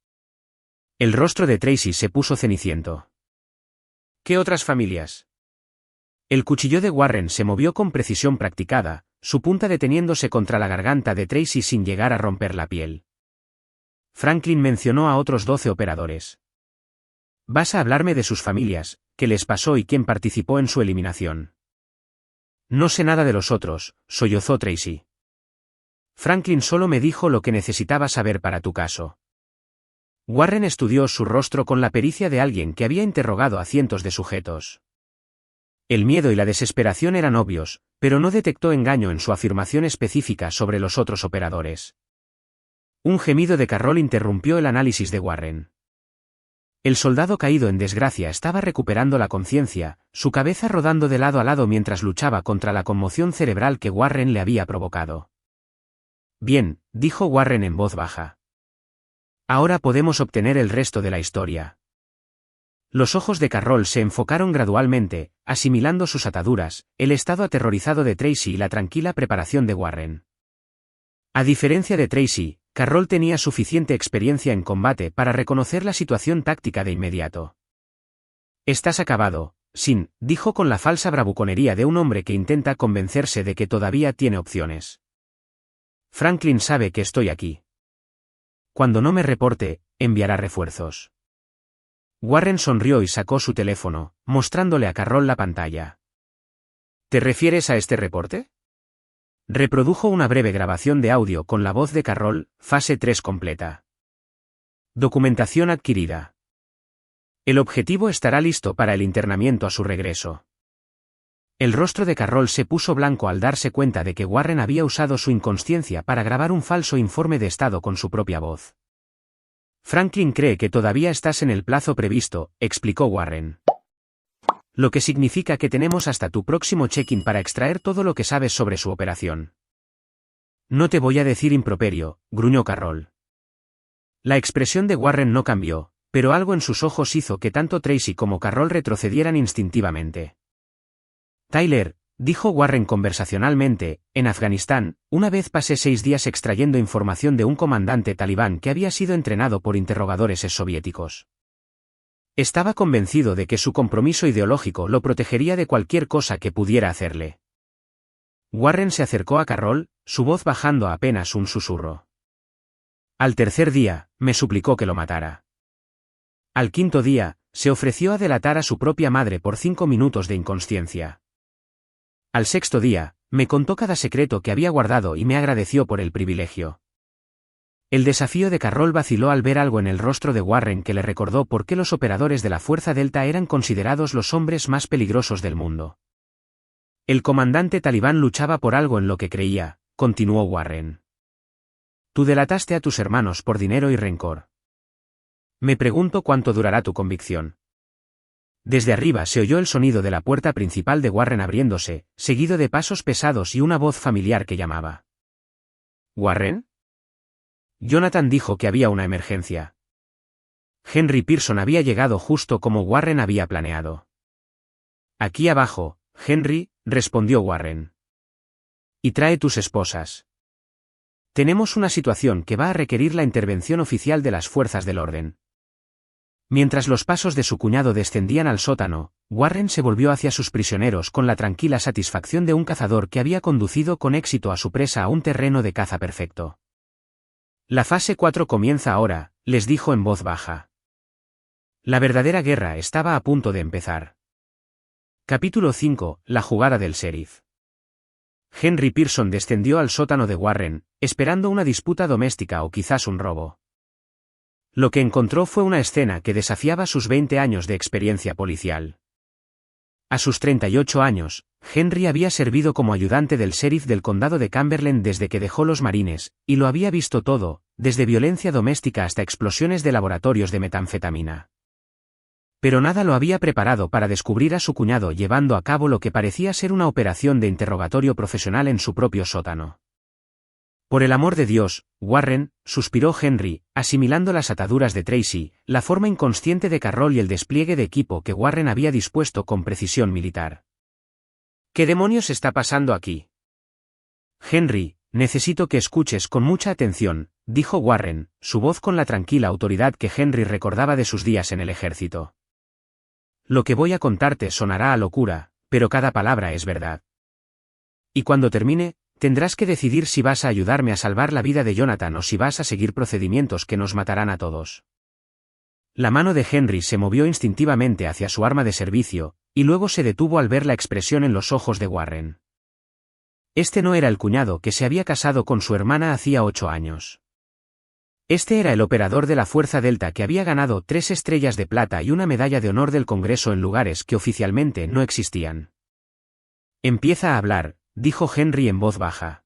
[SPEAKER 1] El rostro de Tracy se puso ceniciento. ¿Qué otras familias? El cuchillo de Warren se movió con precisión practicada, su punta deteniéndose contra la garganta de Tracy sin llegar a romper la piel. Franklin mencionó a otros 12 operadores. ¿Vas a hablarme de sus familias, qué les pasó y quién participó en su eliminación? No sé nada de los otros, sollozó Tracy. Franklin solo me dijo lo que necesitaba saber para tu caso. Warren estudió su rostro con la pericia de alguien que había interrogado a cientos de sujetos. El miedo y la desesperación eran obvios, pero no detectó engaño en su afirmación específica sobre los otros operadores. Un gemido de Carroll interrumpió el análisis de Warren. El soldado caído en desgracia estaba recuperando la conciencia, su cabeza rodando de lado a lado mientras luchaba contra la conmoción cerebral que Warren le había provocado. Bien, dijo Warren en voz baja. Ahora podemos obtener el resto de la historia. Los ojos de Carroll se enfocaron gradualmente, asimilando sus ataduras, el estado aterrorizado de Tracy y la tranquila preparación de Warren. A diferencia de Tracy, Carroll tenía suficiente experiencia en combate para reconocer la situación táctica de inmediato. Estás acabado, Sin, dijo con la falsa bravuconería de un hombre que intenta convencerse de que todavía tiene opciones. Franklin sabe que estoy aquí. Cuando no me reporte, enviará refuerzos. Warren sonrió y sacó su teléfono, mostrándole a Carroll la pantalla. ¿Te refieres a este reporte? Reprodujo una breve grabación de audio con la voz de Carroll, fase 3 completa. Documentación adquirida. El objetivo estará listo para el internamiento a su regreso. El rostro de Carroll se puso blanco al darse cuenta de que Warren había usado su inconsciencia para grabar un falso informe de estado con su propia voz. Franklin cree que todavía estás en el plazo previsto, explicó Warren. Lo que significa que tenemos hasta tu próximo check-in para extraer todo lo que sabes sobre su operación. No te voy a decir improperio, gruñó Carroll. La expresión de Warren no cambió, pero algo en sus ojos hizo que tanto Tracy como Carroll retrocedieran instintivamente. Tyler, dijo Warren conversacionalmente, en Afganistán, una vez pasé 6 días extrayendo información de un comandante talibán que había sido entrenado por interrogadores soviéticos. Estaba convencido de que su compromiso ideológico lo protegería de cualquier cosa que pudiera hacerle. Warren se acercó a Carroll, su voz bajando a apenas un susurro. Al tercer día, me suplicó que lo matara. Al quinto día, se ofreció a delatar a su propia madre por 5 minutos de inconsciencia. Al sexto día, me contó cada secreto que había guardado y me agradeció por el privilegio. El desafío de Carroll vaciló al ver algo en el rostro de Warren que le recordó por qué los operadores de la Fuerza Delta eran considerados los hombres más peligrosos del mundo. El comandante talibán luchaba por algo en lo que creía, continuó Warren. Tú delataste a tus hermanos por dinero y rencor. Me pregunto cuánto durará tu convicción. Desde arriba se oyó el sonido de la puerta principal de Warren abriéndose, seguido de pasos pesados y una voz familiar que llamaba. ¿Warren? Jonathan dijo que había una emergencia. Henry Pearson había llegado justo como Warren había planeado. Aquí abajo, Henry, respondió Warren. Y trae tus esposas. Tenemos una situación que va a requerir la intervención oficial de las fuerzas del orden. Mientras los pasos de su cuñado descendían al sótano, Warren se volvió hacia sus prisioneros con la tranquila satisfacción de un cazador que había conducido con éxito a su presa a un terreno de caza perfecto. La fase 4 comienza ahora, les dijo en voz baja. La verdadera guerra estaba a punto de empezar. Capítulo 5, la jugada del sheriff. Henry Pearson descendió al sótano de Warren, esperando una disputa doméstica o quizás un robo. Lo que encontró fue una escena que desafiaba sus 20 años de experiencia policial. A sus 38 años, Henry había servido como ayudante del sheriff del condado de Cumberland desde que dejó los Marines, y lo había visto todo, desde violencia doméstica hasta explosiones de laboratorios de metanfetamina. Pero nada lo había preparado para descubrir a su cuñado llevando a cabo lo que parecía ser una operación de interrogatorio profesional en su propio sótano. Por el amor de Dios, Warren, suspiró Henry, asimilando las ataduras de Tracy, la forma inconsciente de Carroll y el despliegue de equipo que Warren había dispuesto con precisión militar. ¿Qué demonios está pasando aquí? Henry, necesito que escuches con mucha atención, dijo Warren, su voz con la tranquila autoridad que Henry recordaba de sus días en el ejército. Lo que voy a contarte sonará a locura, pero cada palabra es verdad. Y cuando termine, tendrás que decidir si vas a ayudarme a salvar la vida de Jonathan o si vas a seguir procedimientos que nos matarán a todos. La mano de Henry se movió instintivamente hacia su arma de servicio, y luego se detuvo al ver la expresión en los ojos de Warren. Este no era el cuñado que se había casado con su hermana hacía 8 años. Este era el operador de la Fuerza Delta que había ganado 3 estrellas de plata y una medalla de honor del Congreso en lugares que oficialmente no existían. Empieza a hablar, dijo Henry en voz baja.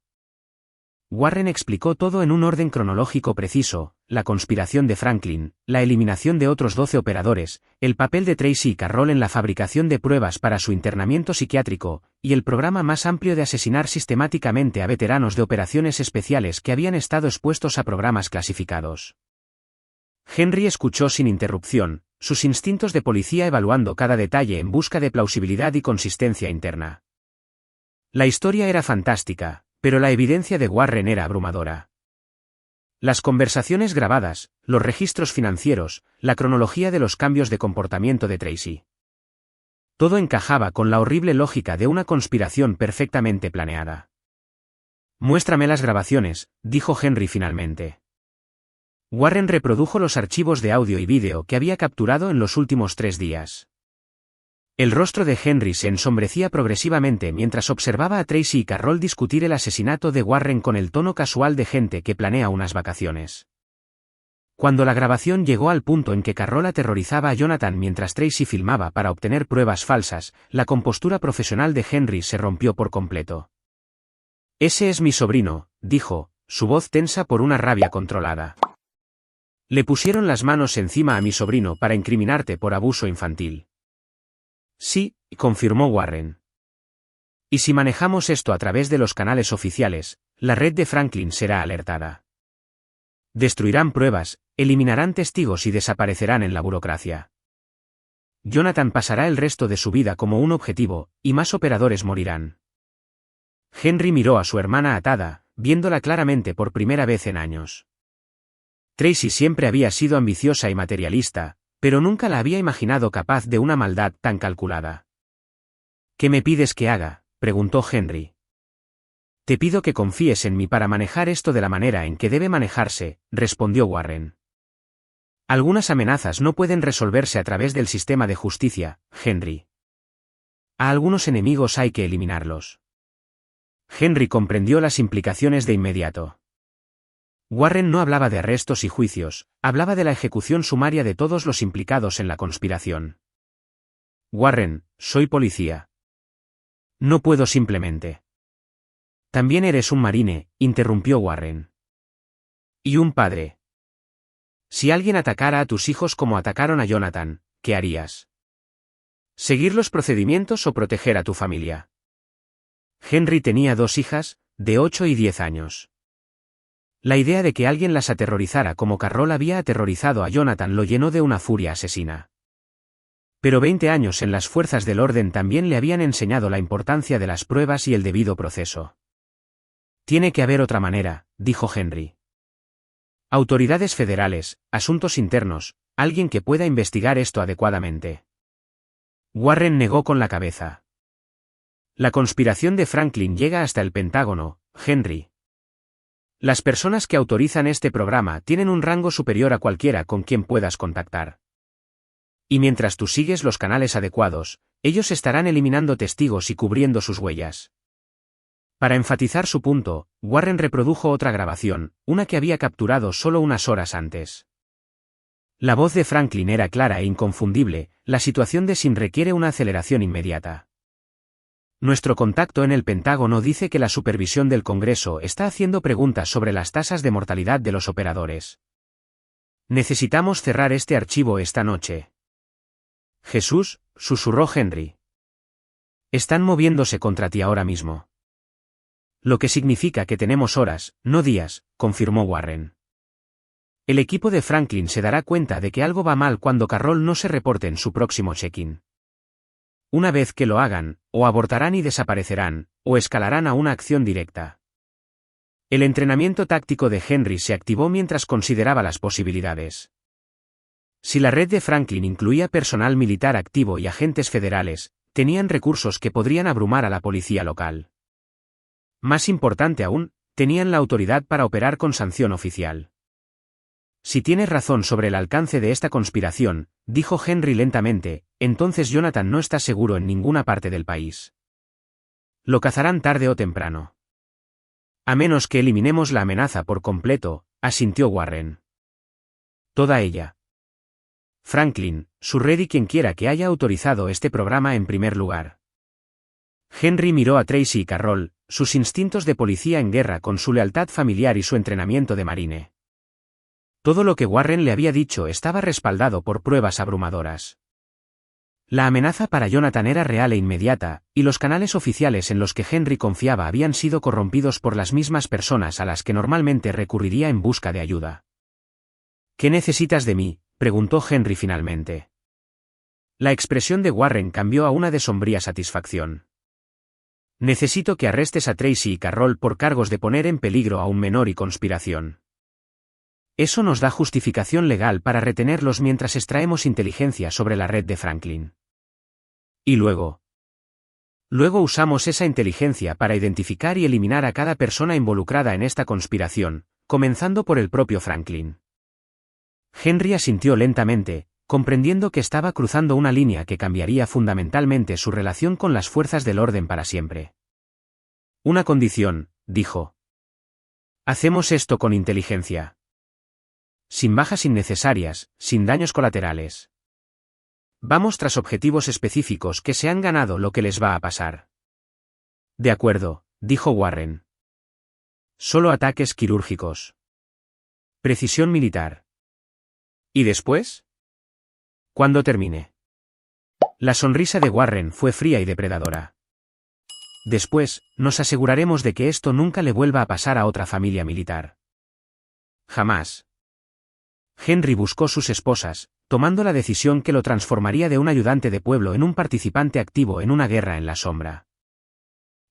[SPEAKER 1] Warren explicó todo en un orden cronológico preciso: la conspiración de Franklin, la eliminación de otros 12 operadores, el papel de Tracy y Carroll en la fabricación de pruebas para su internamiento psiquiátrico, y el programa más amplio de asesinar sistemáticamente a veteranos de operaciones especiales que habían estado expuestos a programas clasificados. Henry escuchó sin interrupción, sus instintos de policía evaluando cada detalle en busca de plausibilidad y consistencia interna. La historia era fantástica, pero la evidencia de Warren era abrumadora. Las conversaciones grabadas, los registros financieros, la cronología de los cambios de comportamiento de Tracy. Todo encajaba con la horrible lógica de una conspiración perfectamente planeada. Muéstrame las grabaciones, dijo Henry finalmente. Warren reprodujo los archivos de audio y vídeo que había capturado en los últimos 3 días. El rostro de Henry se ensombrecía progresivamente mientras observaba a Tracy y Carroll discutir el asesinato de Warren con el tono casual de gente que planea unas vacaciones. Cuando la grabación llegó al punto en que Carroll aterrorizaba a Jonathan mientras Tracy filmaba para obtener pruebas falsas, la compostura profesional de Henry se rompió por completo. «Ese es mi sobrino», dijo, su voz tensa por una rabia controlada. «Le pusieron las manos encima a mi sobrino para incriminarte por abuso infantil». «Sí», confirmó Warren. «Y si manejamos esto a través de los canales oficiales, la red de Franklin será alertada. Destruirán pruebas, eliminarán testigos y desaparecerán en la burocracia. Jonathan pasará el resto de su vida como un objetivo, y más operadores morirán». Henry miró a su hermana atada, viéndola claramente por primera vez en años. Tracy siempre había sido ambiciosa y materialista, pero nunca la había imaginado capaz de una maldad tan calculada. «¿Qué me pides que haga?», preguntó Henry. «Te pido que confíes en mí para manejar esto de la manera en que debe manejarse», respondió Warren. «Algunas amenazas no pueden resolverse a través del sistema de justicia, Henry. A algunos enemigos hay que eliminarlos». Henry comprendió las implicaciones de inmediato. Warren no hablaba de arrestos y juicios, hablaba de la ejecución sumaria de todos los implicados en la conspiración. «Warren, soy policía. No puedo simplemente». «También eres un marine», interrumpió Warren. «Y un padre. Si alguien atacara a tus hijos como atacaron a Jonathan, ¿qué harías? ¿Seguir los procedimientos o proteger a tu familia?» Henry tenía 2 hijas, de 8 y 10 años. La idea de que alguien las aterrorizara como Carroll había aterrorizado a Jonathan lo llenó de una furia asesina. Pero 20 años en las fuerzas del orden también le habían enseñado la importancia de las pruebas y el debido proceso. «Tiene que haber otra manera», dijo Henry. «Autoridades federales, asuntos internos, alguien que pueda investigar esto adecuadamente». Warren negó con la cabeza. «La conspiración de Franklin llega hasta el Pentágono, Henry. Las personas que autorizan este programa tienen un rango superior a cualquiera con quien puedas contactar. Y mientras tú sigues los canales adecuados, ellos estarán eliminando testigos y cubriendo sus huellas». Para enfatizar su punto, Warren reprodujo otra grabación, una que había capturado solo unas horas antes. La voz de Franklin era clara e inconfundible, la situación de Sin requiere una aceleración inmediata. «Nuestro contacto en el Pentágono dice que la supervisión del Congreso está haciendo preguntas sobre las tasas de mortalidad de los operadores. Necesitamos cerrar este archivo esta noche». «Jesús», susurró Henry. «Están moviéndose contra ti ahora mismo». «Lo que significa que tenemos horas, no días», confirmó Warren. «El equipo de Franklin se dará cuenta de que algo va mal cuando Carroll no se reporte en su próximo check-in. Una vez que lo hagan, o abortarán y desaparecerán, o escalarán a una acción directa». El entrenamiento táctico de Henry se activó mientras consideraba las posibilidades. Si la red de Franklin incluía personal militar activo y agentes federales, tenían recursos que podrían abrumar a la policía local. Más importante aún, tenían la autoridad para operar con sanción oficial. «Si tienes razón sobre el alcance de esta conspiración», dijo Henry lentamente, «entonces Jonathan no está seguro en ninguna parte del país. Lo cazarán tarde o temprano». «A menos que eliminemos la amenaza por completo», asintió Warren. «Toda ella. Franklin, su red y quien quiera que haya autorizado este programa en primer lugar». Henry miró a Tracy y Carroll, sus instintos de policía en guerra con su lealtad familiar y su entrenamiento de marine. Todo lo que Warren le había dicho estaba respaldado por pruebas abrumadoras. La amenaza para Jonathan era real e inmediata, y los canales oficiales en los que Henry confiaba habían sido corrompidos por las mismas personas a las que normalmente recurriría en busca de ayuda. «¿Qué necesitas de mí?», preguntó Henry finalmente. La expresión de Warren cambió a una de sombría satisfacción. «Necesito que arrestes a Tracy y Carroll por cargos de poner en peligro a un menor y conspiración. Eso nos da justificación legal para retenerlos mientras extraemos inteligencia sobre la red de Franklin. Y luego usamos esa inteligencia para identificar y eliminar a cada persona involucrada en esta conspiración, comenzando por el propio Franklin». Henry asintió lentamente, comprendiendo que estaba cruzando una línea que cambiaría fundamentalmente su relación con las fuerzas del orden para siempre. «Una condición», dijo. «Hacemos esto con inteligencia». sin bajas innecesarias, sin daños colaterales. Vamos tras objetivos específicos que se han ganado lo que les va a pasar. De acuerdo, dijo Warren. Solo ataques quirúrgicos. Precisión militar. ¿Y después? Cuando termine. La sonrisa de Warren fue fría y depredadora. Después, nos aseguraremos de que esto nunca le vuelva a pasar a otra familia militar. Jamás. Henry buscó sus esposas, tomando la decisión que lo transformaría de un ayudante de pueblo en un participante activo en una guerra en la sombra.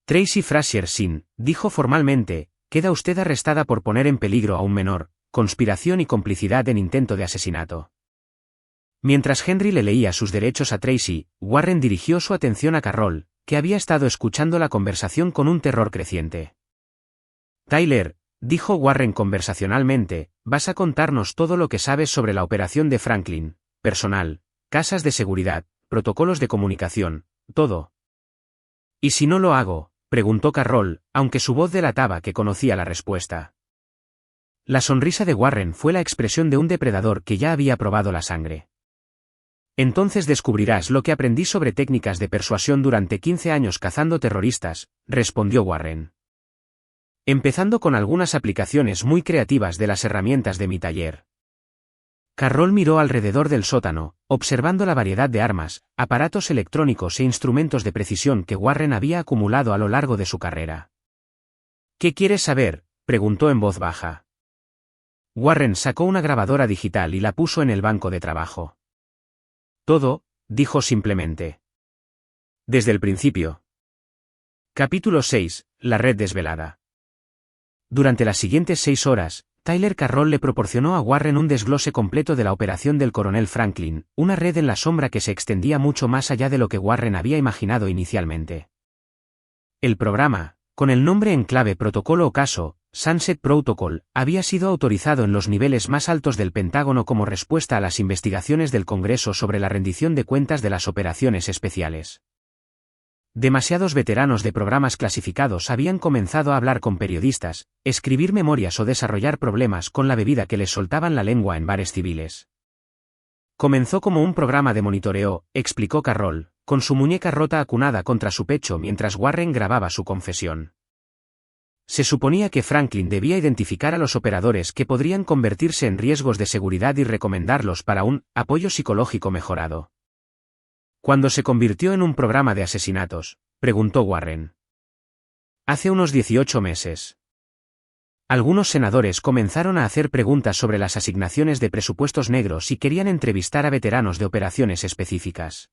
[SPEAKER 1] Tracy Frazier Sin, dijo formalmente, queda usted arrestada por poner en peligro a un menor, conspiración y complicidad en intento de asesinato. Mientras Henry le leía sus derechos a Tracy, Warren dirigió su atención a Carroll, que había estado escuchando la conversación con un terror creciente. Tyler, dijo Warren conversacionalmente, vas a contarnos todo lo que sabes sobre la operación de Franklin, personal, casas de seguridad, protocolos de comunicación, todo. ¿Y si no lo hago?, preguntó Carroll, aunque su voz delataba que conocía la respuesta. La sonrisa de Warren fue la expresión de un depredador que ya había probado la sangre. Entonces descubrirás lo que aprendí sobre técnicas de persuasión durante 15 años cazando terroristas, respondió Warren. Empezando con algunas aplicaciones muy creativas de las herramientas de mi taller. Carroll miró alrededor del sótano, observando la variedad de armas, aparatos electrónicos e instrumentos de precisión que Warren había acumulado a lo largo de su carrera. ¿Qué quieres saber?, preguntó en voz baja. Warren sacó una grabadora digital y la puso en el banco de trabajo. Todo, dijo simplemente. Desde el principio. Capítulo 6, la red desvelada. Durante las siguientes 6 horas, Tyler Carroll le proporcionó a Warren un desglose completo de la operación del coronel Franklin, una red en la sombra que se extendía mucho más allá de lo que Warren había imaginado inicialmente. El programa, con el nombre en clave Protocolo Ocaso, Sunset Protocol, había sido autorizado en los niveles más altos del Pentágono como respuesta a las investigaciones del Congreso sobre la rendición de cuentas de las operaciones especiales. Demasiados veteranos de programas clasificados habían comenzado a hablar con periodistas, escribir memorias o desarrollar problemas con la bebida que les soltaban la lengua en bares civiles. Comenzó como un programa de monitoreo, explicó Carroll, con su muñeca rota acunada contra su pecho mientras Warren grababa su confesión. Se suponía que Franklin debía identificar a los operadores que podrían convertirse en riesgos de seguridad y recomendarlos para un apoyo psicológico mejorado. ¿Cuándo se convirtió en un programa de asesinatos?, preguntó Warren. Hace unos 18 meses. Algunos senadores comenzaron a hacer preguntas sobre las asignaciones de presupuestos negros y querían entrevistar a veteranos de operaciones específicas.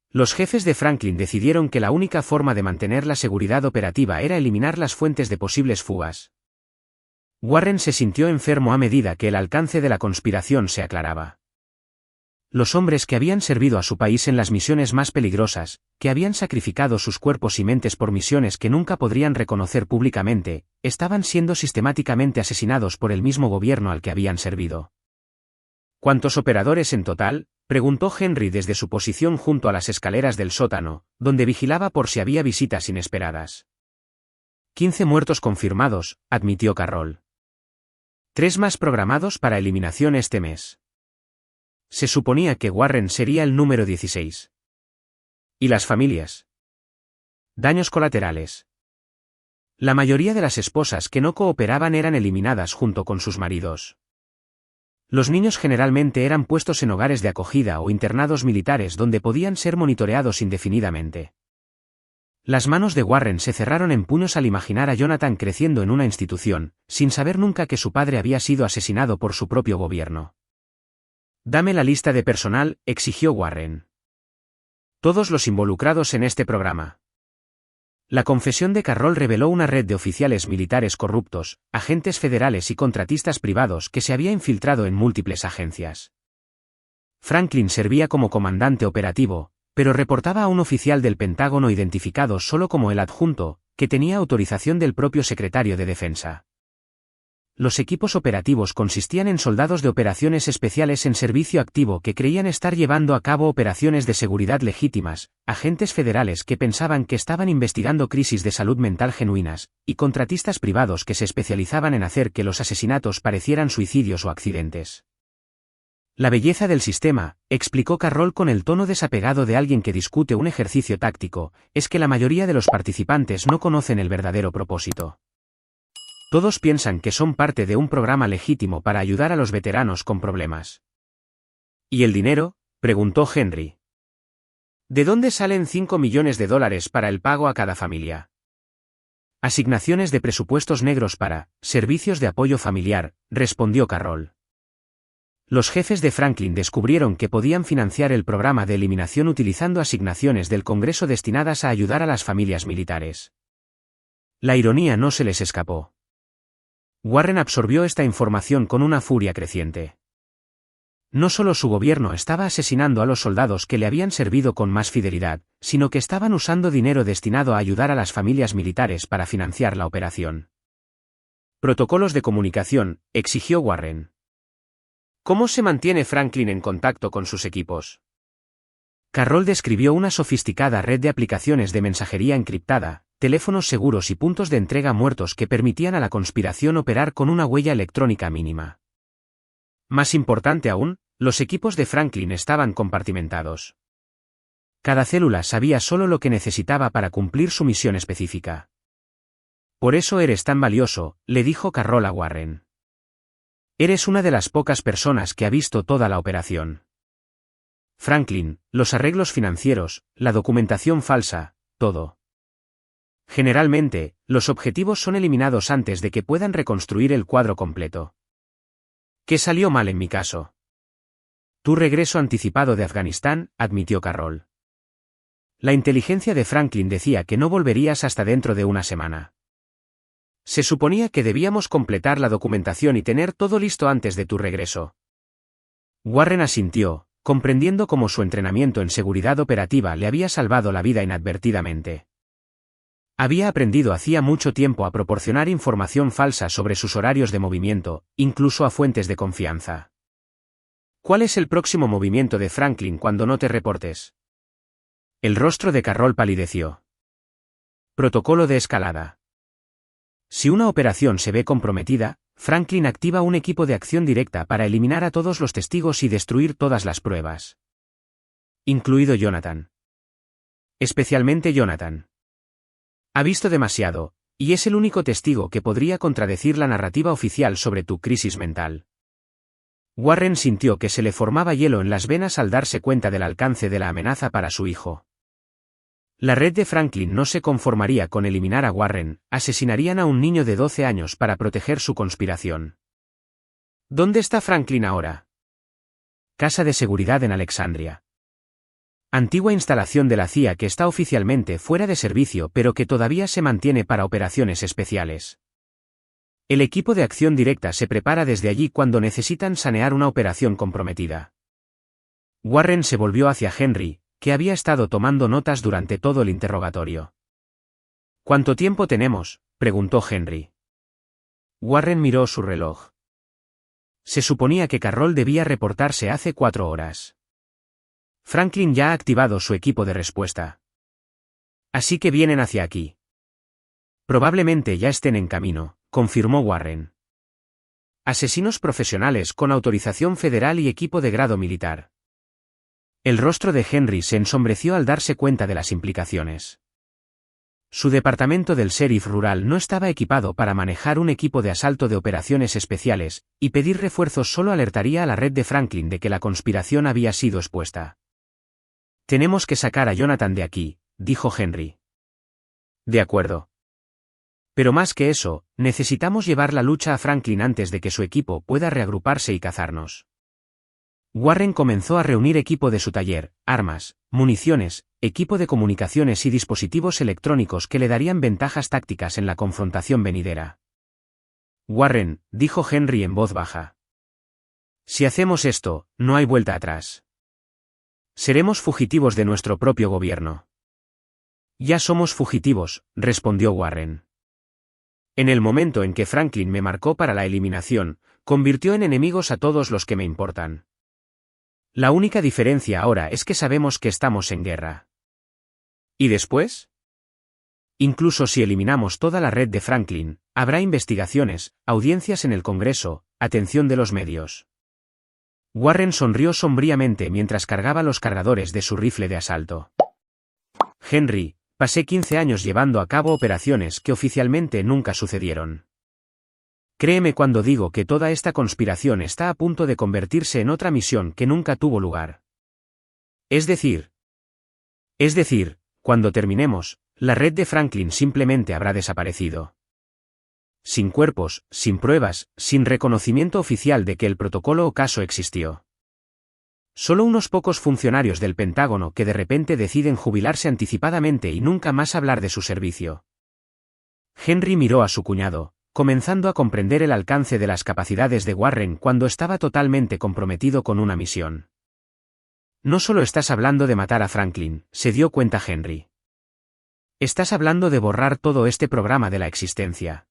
[SPEAKER 1] Los jefes de Franklin decidieron que la única forma de mantener la seguridad operativa era eliminar las fuentes de posibles fugas. Warren se sintió enfermo a medida que el alcance de la conspiración se aclaraba. Los hombres que habían servido a su país en las misiones más peligrosas, que habían sacrificado sus cuerpos y mentes por misiones que nunca podrían reconocer públicamente, estaban siendo sistemáticamente asesinados por el mismo gobierno al que habían servido. ¿Cuántos operadores en total?, preguntó Henry desde su posición junto a las escaleras del sótano, donde vigilaba por si había visitas inesperadas. 15 muertos confirmados, admitió Carroll. 3 más programados para eliminación este mes. Se suponía que Warren sería el número 16. ¿Y las familias? Daños colaterales. La mayoría de las esposas que no cooperaban eran eliminadas junto con sus maridos. Los niños generalmente eran puestos en hogares de acogida o internados militares donde podían ser monitoreados indefinidamente. Las manos de Warren se cerraron en puños al imaginar a Jonathan creciendo en una institución, sin saber nunca que su padre había sido asesinado por su propio gobierno. Dame la lista de personal, exigió Warren. Todos los involucrados en este programa. La confesión de Carroll reveló una red de oficiales militares corruptos, agentes federales y contratistas privados que se había infiltrado en múltiples agencias. Franklin servía como comandante operativo, pero reportaba a un oficial del Pentágono identificado solo como el adjunto, que tenía autorización del propio secretario de Defensa. los equipos operativos consistían en soldados de operaciones especiales en servicio activo que creían estar llevando a cabo operaciones de seguridad legítimas, agentes federales que pensaban que estaban investigando crisis de salud mental genuinas, y contratistas privados que se especializaban en hacer que los asesinatos parecieran suicidios o accidentes. La belleza del sistema, explicó Carroll con el tono desapegado de alguien que discute un ejercicio táctico, es que la mayoría de los participantes no conocen el verdadero propósito. Todos piensan que son parte de un programa legítimo para ayudar a los veteranos con problemas. ¿Y el dinero?, preguntó Henry. ¿De dónde salen $5 millones para el pago a cada familia? Asignaciones de presupuestos negros para servicios de apoyo familiar, respondió Carroll. Los jefes de Franklin descubrieron que podían financiar el programa de eliminación utilizando asignaciones del Congreso destinadas a ayudar a las familias militares. La ironía no se les escapó. Warren absorbió esta información con una furia creciente. No solo su gobierno estaba asesinando a los soldados que le habían servido con más fidelidad, sino que estaban usando dinero destinado a ayudar a las familias militares para financiar la operación. Protocolos de comunicación, exigió Warren. ¿Cómo se mantiene Franklin en contacto con sus equipos? Carroll describió una sofisticada red de aplicaciones de mensajería encriptada, teléfonos seguros y puntos de entrega muertos que permitían a la conspiración operar con una huella electrónica mínima. Más importante aún, los equipos de Franklin estaban compartimentados. Cada célula sabía solo lo que necesitaba para cumplir su misión específica. Por eso eres tan valioso, le dijo Carroll a Warren. Eres una de las pocas personas que ha visto toda la operación. Franklin, los arreglos financieros, la documentación falsa, todo. Generalmente, los objetivos son eliminados antes de que puedan reconstruir el cuadro completo. ¿Qué salió mal en mi caso? Tu regreso anticipado de Afganistán, admitió Carroll. La inteligencia de Franklin decía que no volverías hasta dentro de una semana. Se suponía que debíamos completar la documentación y tener todo listo antes de tu regreso. Warren asintió, comprendiendo cómo su entrenamiento en seguridad operativa le había salvado la vida inadvertidamente. Había aprendido hacía mucho tiempo a proporcionar información falsa sobre sus horarios de movimiento, incluso a fuentes de confianza. ¿Cuál es el próximo movimiento de Franklin cuando no te reportes? El rostro de Carroll palideció. Protocolo de escalada. Si una operación se ve comprometida, Franklin activa un equipo de acción directa para eliminar a todos los testigos y destruir todas las pruebas. Incluido Jonathan. Especialmente Jonathan. Ha visto demasiado, y es el único testigo que podría contradecir la narrativa oficial sobre tu crisis mental. Warren sintió que se le formaba hielo en las venas al darse cuenta del alcance de la amenaza para su hijo. La red de Franklin no se conformaría con eliminar a Warren, asesinarían a un niño de 12 años para proteger su conspiración. ¿Dónde está Franklin ahora? Casa de seguridad en Alexandria. Antigua instalación de la CIA que está oficialmente fuera de servicio pero que todavía se mantiene para operaciones especiales. El equipo de acción directa se prepara desde allí cuando necesitan sanear una operación comprometida. Warren se volvió hacia Henry, que había estado tomando notas durante todo el interrogatorio. ¿Cuánto tiempo tenemos?, preguntó Henry. Warren miró su reloj. Se suponía que Carroll debía reportarse hace 4 horas. Franklin ya ha activado su equipo de respuesta. Así que vienen hacia aquí. Probablemente ya estén en camino, confirmó Warren. Asesinos profesionales con autorización federal y equipo de grado militar. El rostro de Henry se ensombreció al darse cuenta de las implicaciones. Su departamento del sheriff rural no estaba equipado para manejar un equipo de asalto de operaciones especiales, y pedir refuerzos solo alertaría a la red de Franklin de que la conspiración había sido expuesta. Tenemos que sacar a Jonathan de aquí, dijo Henry. De acuerdo. Pero más que eso, necesitamos llevar la lucha a Franklin antes de que su equipo pueda reagruparse y cazarnos. Warren comenzó a reunir equipo de su taller, armas, municiones, equipo de comunicaciones y dispositivos electrónicos que le darían ventajas tácticas en la confrontación venidera. Warren, dijo Henry en voz baja. Si hacemos esto, no hay vuelta atrás. Seremos fugitivos de nuestro propio gobierno. Ya somos fugitivos, respondió Warren. En el momento en que Franklin me marcó para la eliminación, convirtió en enemigos a todos los que me importan. La única diferencia ahora es que sabemos que estamos en guerra. ¿Y después? Incluso si eliminamos toda la red de Franklin, habrá investigaciones, audiencias en el Congreso, atención de los medios. Warren sonrió sombríamente mientras cargaba los cargadores de su rifle de asalto. Henry, pasé 15 años llevando a cabo operaciones que oficialmente nunca sucedieron. Créeme cuando digo que toda esta conspiración está a punto de convertirse en otra misión que nunca tuvo lugar. Es decir, cuando terminemos, la red de Franklin simplemente habrá desaparecido. Sin cuerpos, sin pruebas, sin reconocimiento oficial de que el protocolo o caso existió. Solo unos pocos funcionarios del Pentágono que de repente deciden jubilarse anticipadamente y nunca más hablar de su servicio. Henry miró a su cuñado, comenzando a comprender el alcance de las capacidades de Warren cuando estaba totalmente comprometido con una misión. No solo estás hablando de matar a Franklin, se dio cuenta Henry. Estás hablando de borrar todo este programa de la existencia.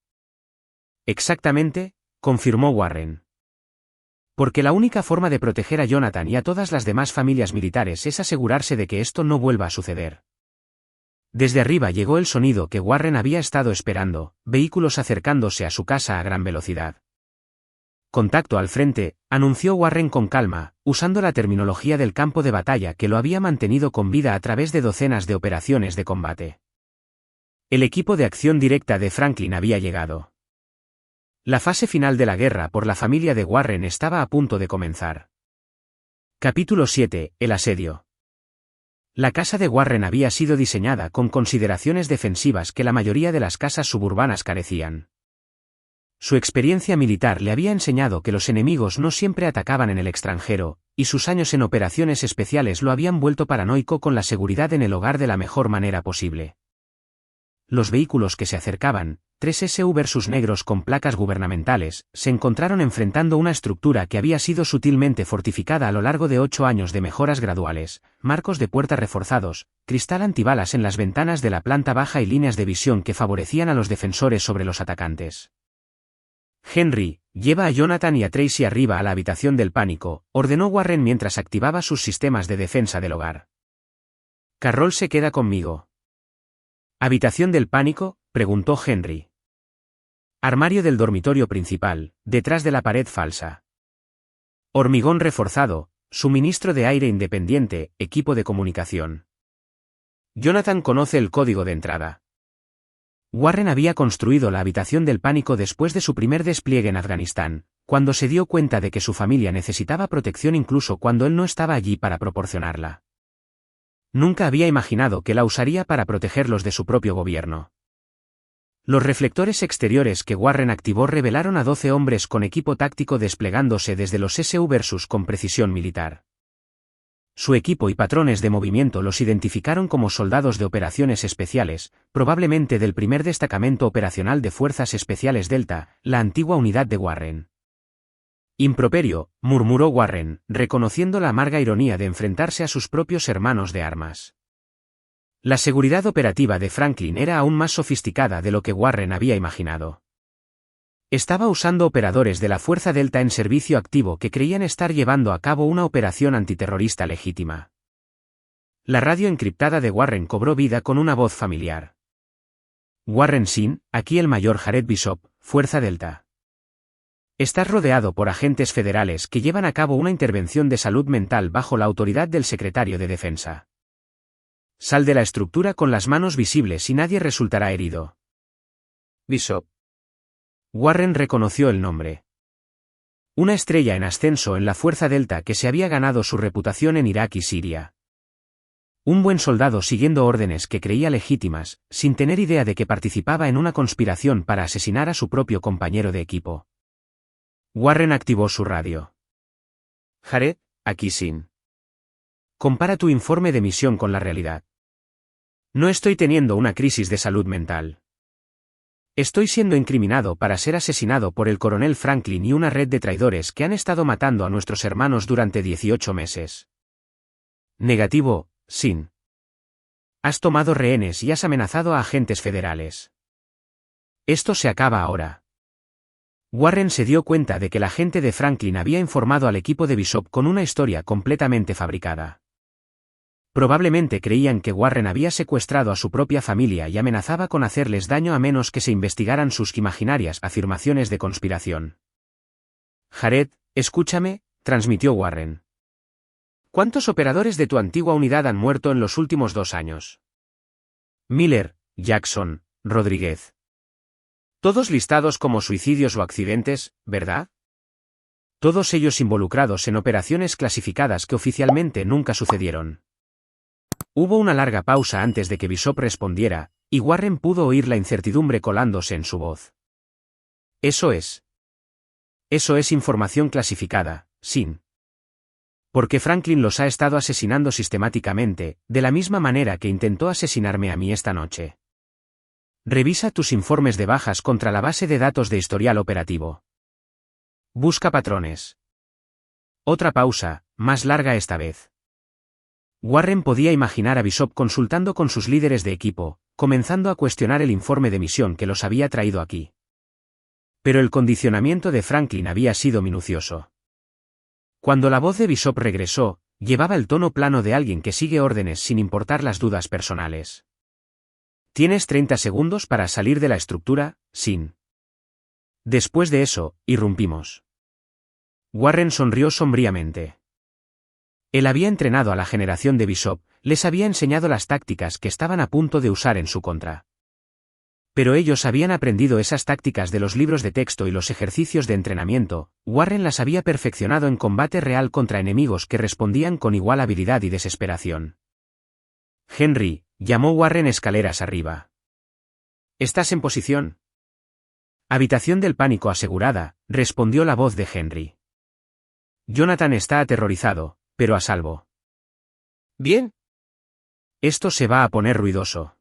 [SPEAKER 1] Exactamente, confirmó Warren. Porque la única forma de proteger a Jonathan y a todas las demás familias militares es asegurarse de que esto no vuelva a suceder. Desde arriba llegó el sonido que Warren había estado esperando, vehículos acercándose a su casa a gran velocidad. Contacto al frente, anunció Warren con calma, usando la terminología del campo de batalla que lo había mantenido con vida a través de docenas de operaciones de combate. El equipo de acción directa de Franklin había llegado. La fase final de la guerra por la familia de Warren estaba a punto de comenzar. Capítulo 7. El asedio. La casa de Warren había sido diseñada con consideraciones defensivas que la mayoría de las casas suburbanas carecían. Su experiencia militar le había enseñado que los enemigos no siempre atacaban en el extranjero, y sus años en operaciones especiales lo habían vuelto paranoico con la seguridad en el hogar de la mejor manera posible. Los vehículos que se acercaban, 3 SUVs negros con placas gubernamentales, se encontraron enfrentando una estructura que había sido sutilmente fortificada a lo largo de 8 años de mejoras graduales, marcos de puerta reforzados, cristal antibalas en las ventanas de la planta baja y líneas de visión que favorecían a los defensores sobre los atacantes. Henry, lleva a Jonathan y a Tracy arriba a la habitación del pánico, ordenó Warren mientras activaba sus sistemas de defensa del hogar. Carroll se queda conmigo. ¿Habitación del pánico?, preguntó Henry. Armario del dormitorio principal, detrás de la pared falsa. Hormigón reforzado, suministro de aire independiente, equipo de comunicación. Jonathan conoce el código de entrada. Warren había construido la habitación del pánico después de su primer despliegue en Afganistán, cuando se dio cuenta de que su familia necesitaba protección incluso cuando él no estaba allí para proporcionarla. Nunca había imaginado que la usaría para protegerlos de su propio gobierno. Los reflectores exteriores que Warren activó revelaron a 12 hombres con equipo táctico desplegándose desde los SUVs con precisión militar. Su equipo y patrones de movimiento los identificaron como soldados de operaciones especiales, probablemente del primer destacamento operacional de Fuerzas Especiales Delta, la antigua unidad de Warren. Improperio, murmuró Warren, reconociendo la amarga ironía de enfrentarse a sus propios hermanos de armas. La seguridad operativa de Franklin era aún más sofisticada de lo que Warren había imaginado. Estaba usando operadores de la Fuerza Delta en servicio activo que creían estar llevando a cabo una operación antiterrorista legítima. La radio encriptada de Warren cobró vida con una voz familiar. Warren Sin, aquí el mayor Jared Bishop, Fuerza Delta. Estás rodeado por agentes federales que llevan a cabo una intervención de salud mental bajo la autoridad del secretario de Defensa. Sal de la estructura con las manos visibles y nadie resultará herido. Bishop. Warren reconoció el nombre. Una estrella en ascenso en la Fuerza Delta que se había ganado su reputación en Irak y Siria. Un buen soldado siguiendo órdenes que creía legítimas, sin tener idea de que participaba en una conspiración para asesinar a su propio compañero de equipo. Warren activó su radio. Jared, aquí Sin. Compara tu informe de misión con la realidad. No estoy teniendo una crisis de salud mental. Estoy siendo incriminado para ser asesinado por el coronel Franklin y una red de traidores que han estado matando a nuestros hermanos durante 18 meses. Negativo, Sin. Has tomado rehenes y has amenazado a agentes federales. Esto se acaba ahora. Warren se dio cuenta de que la gente de Franklin había informado al equipo de Bishop con una historia completamente fabricada. Probablemente creían que Warren había secuestrado a su propia familia y amenazaba con hacerles daño a menos que se investigaran sus imaginarias afirmaciones de conspiración. Jared, escúchame, transmitió Warren. ¿Cuántos operadores de tu antigua unidad han muerto en los últimos 2 años? Miller, Jackson, Rodríguez. Todos listados como suicidios o accidentes, ¿verdad? Todos ellos involucrados en operaciones clasificadas que oficialmente nunca sucedieron. Hubo una larga pausa antes de que Bishop respondiera, y Warren pudo oír la incertidumbre colándose en su voz. Eso es información clasificada, sin. Porque Franklin los ha estado asesinando sistemáticamente, de la misma manera que intentó asesinarme a mí esta noche. Revisa tus informes de bajas contra la base de datos de historial operativo. Busca patrones. Otra pausa, más larga esta vez. Warren podía imaginar a Bishop consultando con sus líderes de equipo, comenzando a cuestionar el informe de misión que los había traído aquí. Pero el condicionamiento de Franklin había sido minucioso. Cuando la voz de Bishop regresó, llevaba el tono plano de alguien que sigue órdenes sin importar las dudas personales. Tienes 30 segundos para salir de la estructura, sin. Después de eso, irrumpimos. Warren sonrió sombríamente. Él había entrenado a la generación de Bishop, les había enseñado las tácticas que estaban a punto de usar en su contra. Pero ellos habían aprendido esas tácticas de los libros de texto y los ejercicios de entrenamiento. Warren las había perfeccionado en combate real contra enemigos que respondían con igual habilidad y desesperación. Henry, llamó Warren escaleras arriba. ¿Estás en posición? Habitación del pánico asegurada, respondió la voz de Henry. Jonathan está aterrorizado, pero a salvo. Bien. Esto se va a poner ruidoso.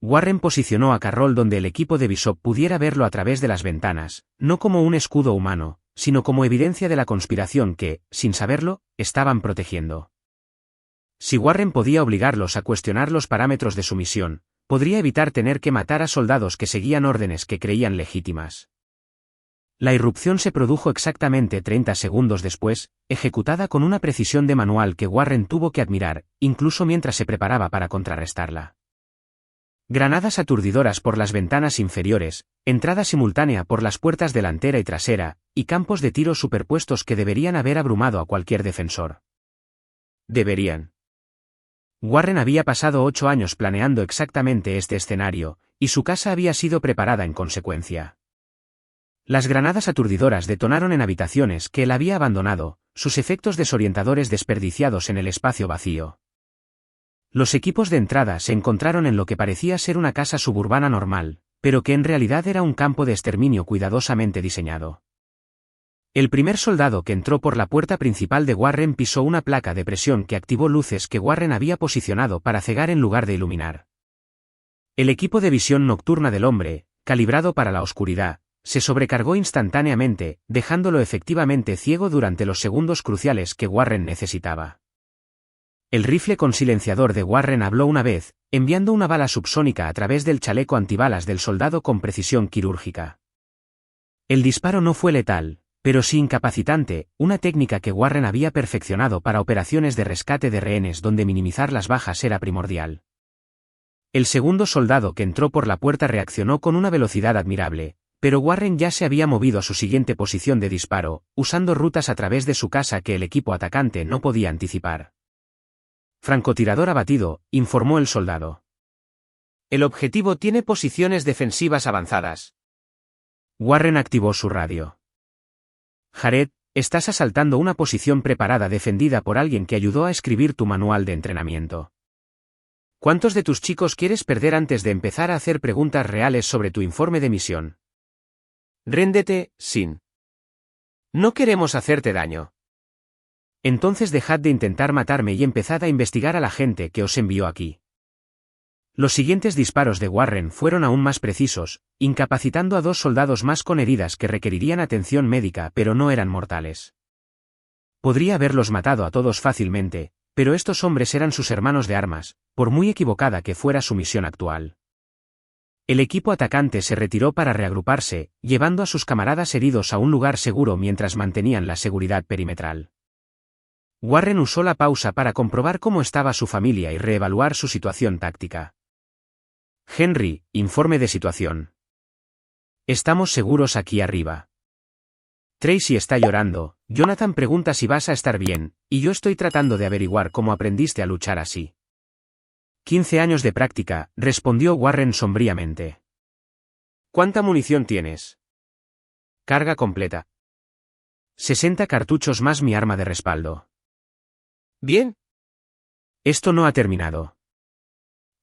[SPEAKER 1] Warren posicionó a Carroll donde el equipo de Bishop pudiera verlo a través de las ventanas, no como un escudo humano, sino como evidencia de la conspiración que, sin saberlo, estaban protegiendo. Si Warren podía obligarlos a cuestionar los parámetros de su misión, podría evitar tener que matar a soldados que seguían órdenes que creían legítimas. La irrupción se produjo exactamente 30 segundos después, ejecutada con una precisión de manual que Warren tuvo que admirar, incluso mientras se preparaba para contrarrestarla. Granadas aturdidoras por las ventanas inferiores, entrada simultánea por las puertas delantera y trasera, y campos de tiro superpuestos que deberían haber abrumado a cualquier defensor. Deberían. Warren había pasado 8 años planeando exactamente este escenario, y su casa había sido preparada en consecuencia. Las granadas aturdidoras detonaron en habitaciones que él había abandonado, sus efectos desorientadores desperdiciados en el espacio vacío. Los equipos de entrada se encontraron en lo que parecía ser una casa suburbana normal, pero que en realidad era un campo de exterminio cuidadosamente diseñado. El primer soldado que entró por la puerta principal de Warren pisó una placa de presión que activó luces que Warren había posicionado para cegar en lugar de iluminar. El equipo de visión nocturna del hombre, calibrado para la oscuridad, se sobrecargó instantáneamente, dejándolo efectivamente ciego durante los segundos cruciales que Warren necesitaba. El rifle con silenciador de Warren habló una vez, enviando una bala subsónica a través del chaleco antibalas del soldado con precisión quirúrgica. El disparo no fue letal, pero sí incapacitante, una técnica que Warren había perfeccionado para operaciones de rescate de rehenes donde minimizar las bajas era primordial. El segundo soldado que entró por la puerta reaccionó con una velocidad admirable, pero Warren ya se había movido a su siguiente posición de disparo, usando rutas a través de su casa que el equipo atacante no podía anticipar. Francotirador abatido, informó el soldado. El objetivo tiene posiciones defensivas avanzadas. Warren activó su radio. Jared, estás asaltando una posición preparada defendida por alguien que ayudó a escribir tu manual de entrenamiento. ¿Cuántos de tus chicos quieres perder antes de empezar a hacer preguntas reales sobre tu informe de misión? Réndete, Sin. No queremos hacerte daño. Entonces dejad de intentar matarme y empezad a investigar a la gente que os envió aquí. Los siguientes disparos de Warren fueron aún más precisos, incapacitando a 2 soldados más con heridas que requerirían atención médica pero no eran mortales. Podría haberlos matado a todos fácilmente, pero estos hombres eran sus hermanos de armas, por muy equivocada que fuera su misión actual. El equipo atacante se retiró para reagruparse, llevando a sus camaradas heridos a un lugar seguro mientras mantenían la seguridad perimetral. Warren usó la pausa para comprobar cómo estaba su familia y reevaluar su situación táctica. Henry, informe de situación. Estamos seguros aquí arriba. Tracy está llorando, Jonathan pregunta si vas a estar bien, y yo estoy tratando de averiguar cómo aprendiste a luchar así. 15 años de práctica, respondió Warren sombríamente. ¿Cuánta munición tienes? Carga completa. 60 cartuchos más mi arma de respaldo. Bien. Esto no ha terminado.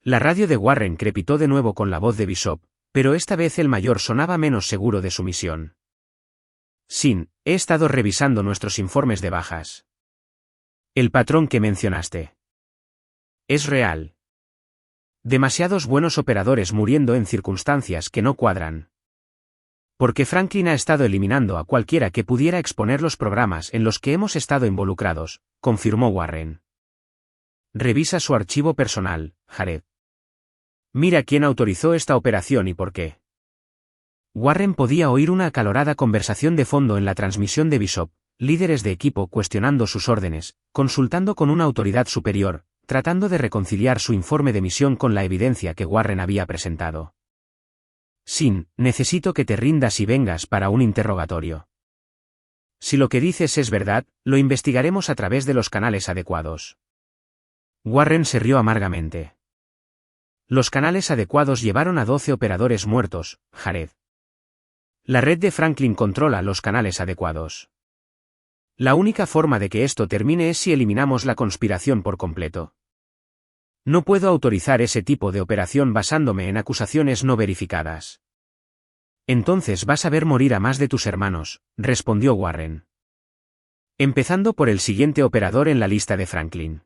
[SPEAKER 1] La radio de Warren crepitó de nuevo con la voz de Bishop, pero esta vez el mayor sonaba menos seguro de su misión. Sin, he estado revisando nuestros informes de bajas. El patrón que mencionaste. Es real. Demasiados buenos operadores muriendo en circunstancias que no cuadran. Porque Franklin ha estado eliminando a cualquiera que pudiera exponer los programas en los que hemos estado involucrados, confirmó Warren. Revisa su archivo personal, Jared. Mira quién autorizó esta operación y por qué. Warren podía oír una acalorada conversación de fondo en la transmisión de Bishop, líderes de equipo cuestionando sus órdenes, consultando con una autoridad superior, tratando de reconciliar su informe de misión con la evidencia que Warren había presentado. Sin, necesito que te rindas y vengas para un interrogatorio. Si lo que dices es verdad, lo investigaremos a través de los canales adecuados. Warren se rió amargamente. Los canales adecuados llevaron a 12 operadores muertos, Jared. La red de Franklin controla los canales adecuados. La única forma de que esto termine es si eliminamos la conspiración por completo. No puedo autorizar ese tipo de operación basándome en acusaciones no verificadas. Entonces vas a ver morir a más de tus hermanos, respondió Warren. Empezando por el siguiente operador en la lista de Franklin.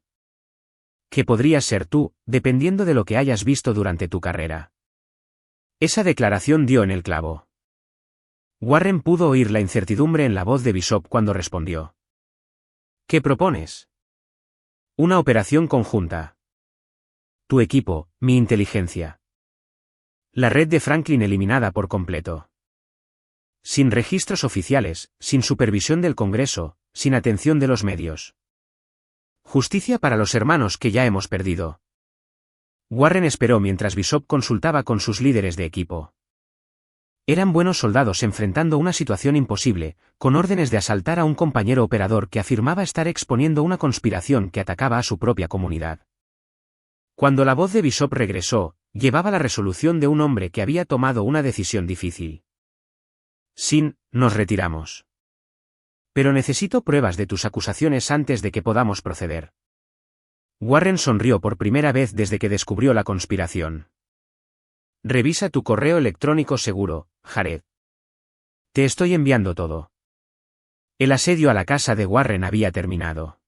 [SPEAKER 1] Que podrías ser tú, dependiendo de lo que hayas visto durante tu carrera. Esa declaración dio en el clavo. Warren pudo oír la incertidumbre en la voz de Bishop cuando respondió. ¿Qué propones? Una operación conjunta. Tu equipo, mi inteligencia. La red de Franklin eliminada por completo. Sin registros oficiales, sin supervisión del Congreso, sin atención de los medios. Justicia para los hermanos que ya hemos perdido. Warren esperó mientras Bishop consultaba con sus líderes de equipo. Eran buenos soldados enfrentando una situación imposible, con órdenes de asaltar a un compañero operador que afirmaba estar exponiendo una conspiración que atacaba a su propia comunidad. Cuando la voz de Bishop regresó, llevaba la resolución de un hombre que había tomado una decisión difícil. Sin, nos retiramos. Pero necesito pruebas de tus acusaciones antes de que podamos proceder. Warren sonrió por primera vez desde que descubrió la conspiración. Revisa tu correo electrónico seguro, Jared. Te estoy enviando todo. El asedio a la casa de Warren había terminado.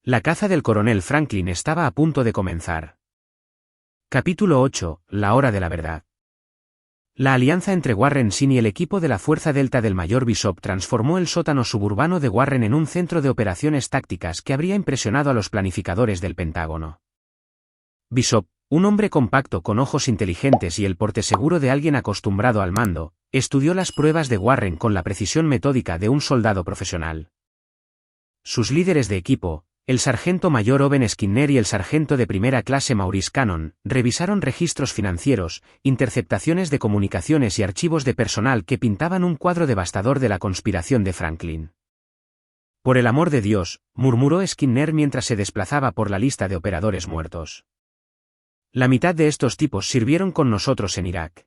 [SPEAKER 1] La caza del coronel Franklin estaba a punto de comenzar. Capítulo 8, la hora de la verdad. La alianza entre Warren Sin y el equipo de la Fuerza Delta del mayor Bishop transformó el sótano suburbano de Warren en un centro de operaciones tácticas que habría impresionado a los planificadores del Pentágono. Bishop, un hombre compacto con ojos inteligentes y el porte seguro de alguien acostumbrado al mando, estudió las pruebas de Warren con la precisión metódica de un soldado profesional. Sus líderes de equipo, el sargento mayor Owen Skinner y el sargento de primera clase Maurice Cannon, revisaron registros financieros, interceptaciones de comunicaciones y archivos de personal que pintaban un cuadro devastador de la conspiración de Franklin. Por el amor de Dios, murmuró Skinner mientras se desplazaba por la lista de operadores muertos. La mitad de estos tipos sirvieron con nosotros en Irak.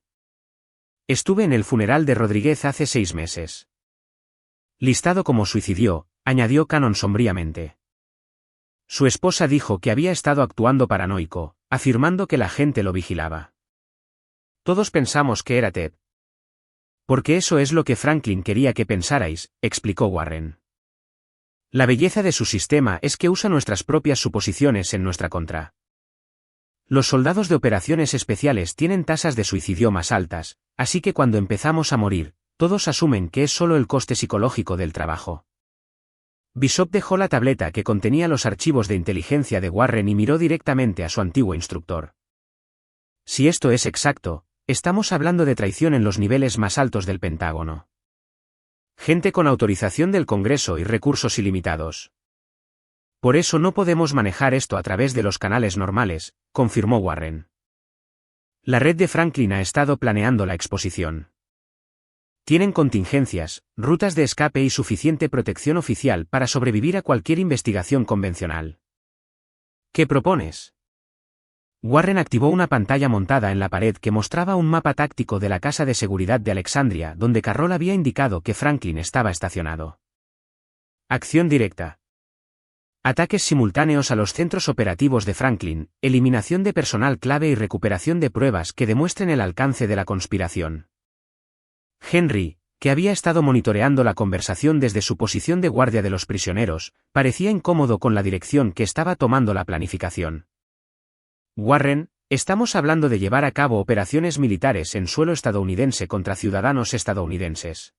[SPEAKER 1] Estuve en el funeral de Rodríguez hace 6 meses. Listado como suicidio, añadió Cannon sombríamente. Su esposa dijo que había estado actuando paranoico, afirmando que la gente lo vigilaba. Todos pensamos que era Ted. Porque eso es lo que Franklin quería que pensarais, explicó Warren. La belleza de su sistema es que usa nuestras propias suposiciones en nuestra contra. Los soldados de operaciones especiales tienen tasas de suicidio más altas, así que cuando empezamos a morir, todos asumen que es solo el coste psicológico del trabajo. Bishop dejó la tableta que contenía los archivos de inteligencia de Warren y miró directamente a su antiguo instructor. Si esto es exacto, Estamos hablando de traición en los niveles más altos del Pentágono. Gente con autorización del Congreso y recursos ilimitados. Por eso no podemos manejar esto a través de los canales normales, confirmó Warren. La red de Franklin ha estado planeando la exposición. Tienen contingencias, rutas de escape y suficiente protección oficial para sobrevivir a cualquier investigación convencional. ¿Qué propones? Warren activó una pantalla montada en la pared que mostraba un mapa táctico de la casa de seguridad de Alexandria donde Carroll había indicado que Franklin estaba estacionado. Acción directa. Ataques simultáneos a los centros operativos de Franklin, eliminación de personal clave y recuperación de pruebas que demuestren el alcance de la conspiración. Henry, que había estado monitoreando la conversación desde su posición de guardia de los prisioneros, parecía incómodo con la dirección que estaba tomando la planificación. Warren, estamos hablando de llevar a cabo operaciones militares en suelo estadounidense contra ciudadanos estadounidenses.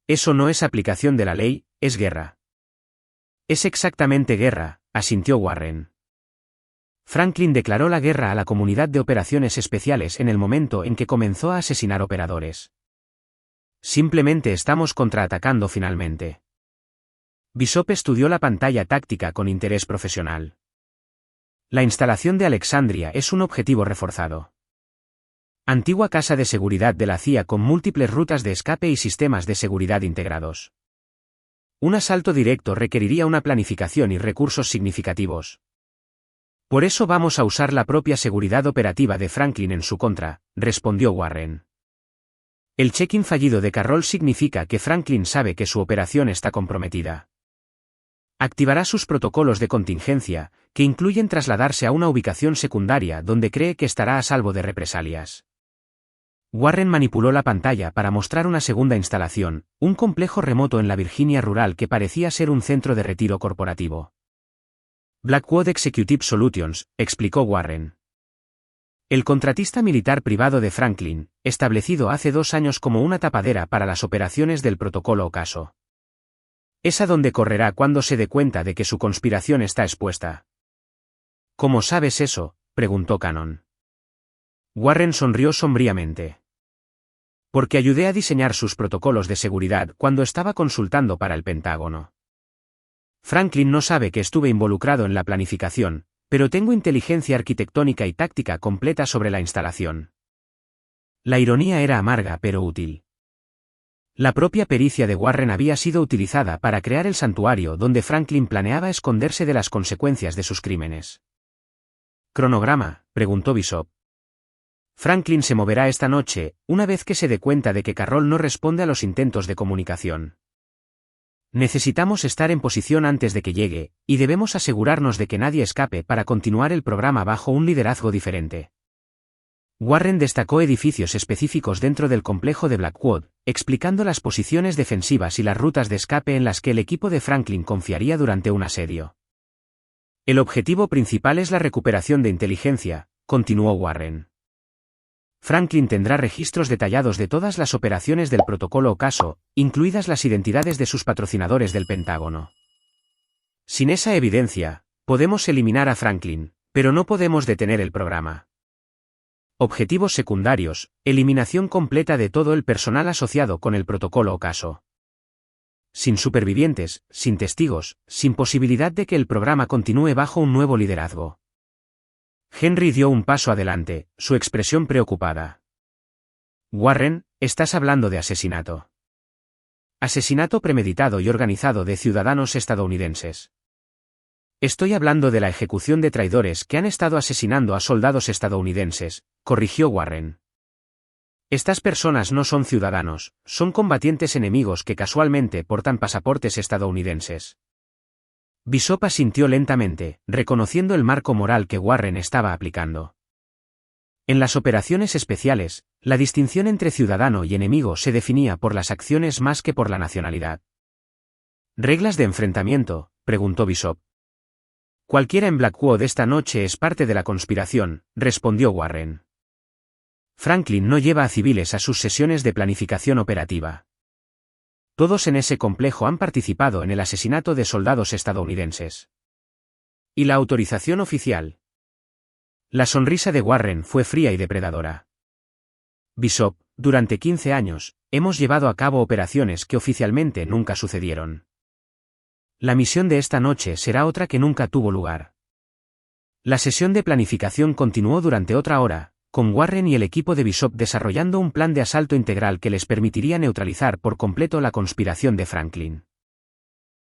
[SPEAKER 1] Eso no es aplicación de la ley, es guerra. Es exactamente guerra, asintió Warren. Franklin declaró la guerra a la comunidad de operaciones especiales en el momento en que comenzó a asesinar operadores. Simplemente estamos contraatacando finalmente. Bishop estudió la pantalla táctica con interés profesional. La instalación de Alexandria es un objetivo reforzado. Antigua casa de seguridad de la CIA con múltiples rutas de escape y sistemas de seguridad integrados. Un asalto directo requeriría una planificación y recursos significativos. Por eso vamos a usar la propia seguridad operativa de Franklin en su contra, respondió Warren. El check-in fallido de Carroll significa que Franklin sabe que su operación está comprometida. Activará sus protocolos de contingencia, que incluyen trasladarse a una ubicación secundaria donde cree que estará a salvo de represalias. Warren manipuló la pantalla para mostrar una segunda instalación, un complejo remoto en la Virginia rural que parecía ser un centro de retiro corporativo. Blackwood Executive Solutions, explicó Warren. El contratista militar privado de Franklin, establecido hace 2 años como una tapadera para las operaciones del protocolo Ocaso. Es a donde correrá cuando se dé cuenta de que su conspiración está expuesta. ¿Cómo sabes eso?, preguntó Cannon. Warren sonrió sombríamente. Porque ayudé a diseñar sus protocolos de seguridad cuando estaba consultando para el Pentágono. Franklin no sabe que estuve involucrado en la planificación, pero tengo inteligencia arquitectónica y táctica completa sobre la instalación. La ironía era amarga pero útil. La propia pericia de Warren había sido utilizada para crear el santuario donde Franklin planeaba esconderse de las consecuencias de sus crímenes. ¿Cronograma?, preguntó Bishop. Franklin se moverá esta noche, una vez que se dé cuenta de que Carroll no responde a los intentos de comunicación. Necesitamos estar en posición antes de que llegue, y debemos asegurarnos de que nadie escape para continuar el programa bajo un liderazgo diferente. Warren destacó edificios específicos dentro del complejo de Blackwood, explicando las posiciones defensivas y las rutas de escape en las que el equipo de Franklin confiaría durante un asedio. El objetivo principal es la recuperación de inteligencia, continuó Warren. Franklin tendrá registros detallados de todas las operaciones del protocolo Ocaso, incluidas las identidades de sus patrocinadores del Pentágono. Sin esa evidencia, podemos eliminar a Franklin, pero no podemos detener el programa. Objetivos secundarios: eliminación completa de todo el personal asociado con el protocolo Ocaso. Sin supervivientes, sin testigos, sin posibilidad de que el programa continúe bajo un nuevo liderazgo. Henry dio un paso adelante, su expresión preocupada. Warren, estás hablando de asesinato. Asesinato premeditado y organizado de ciudadanos estadounidenses. Estoy hablando de la ejecución de traidores que han estado asesinando a soldados estadounidenses, corrigió Warren. Estas personas no son ciudadanos, son combatientes enemigos que casualmente portan pasaportes estadounidenses. Bishop asintió lentamente, reconociendo el marco moral que Warren estaba aplicando. En las operaciones especiales, la distinción entre ciudadano y enemigo se definía por las acciones más que por la nacionalidad. ¿Reglas de enfrentamiento?, preguntó Bishop. Cualquiera en Blackwood esta noche es parte de la conspiración, respondió Warren. Franklin no lleva a civiles a sus sesiones de planificación operativa. Todos en ese complejo han participado en el asesinato de soldados estadounidenses. ¿Y la autorización oficial? La sonrisa de Warren fue fría y depredadora. Bishop, durante 15 años, hemos llevado a cabo operaciones que oficialmente nunca sucedieron. La misión de esta noche será otra que nunca tuvo lugar. La sesión de planificación continuó durante otra hora, con Warren y el equipo de Bishop desarrollando un plan de asalto integral que les permitiría neutralizar por completo la conspiración de Franklin.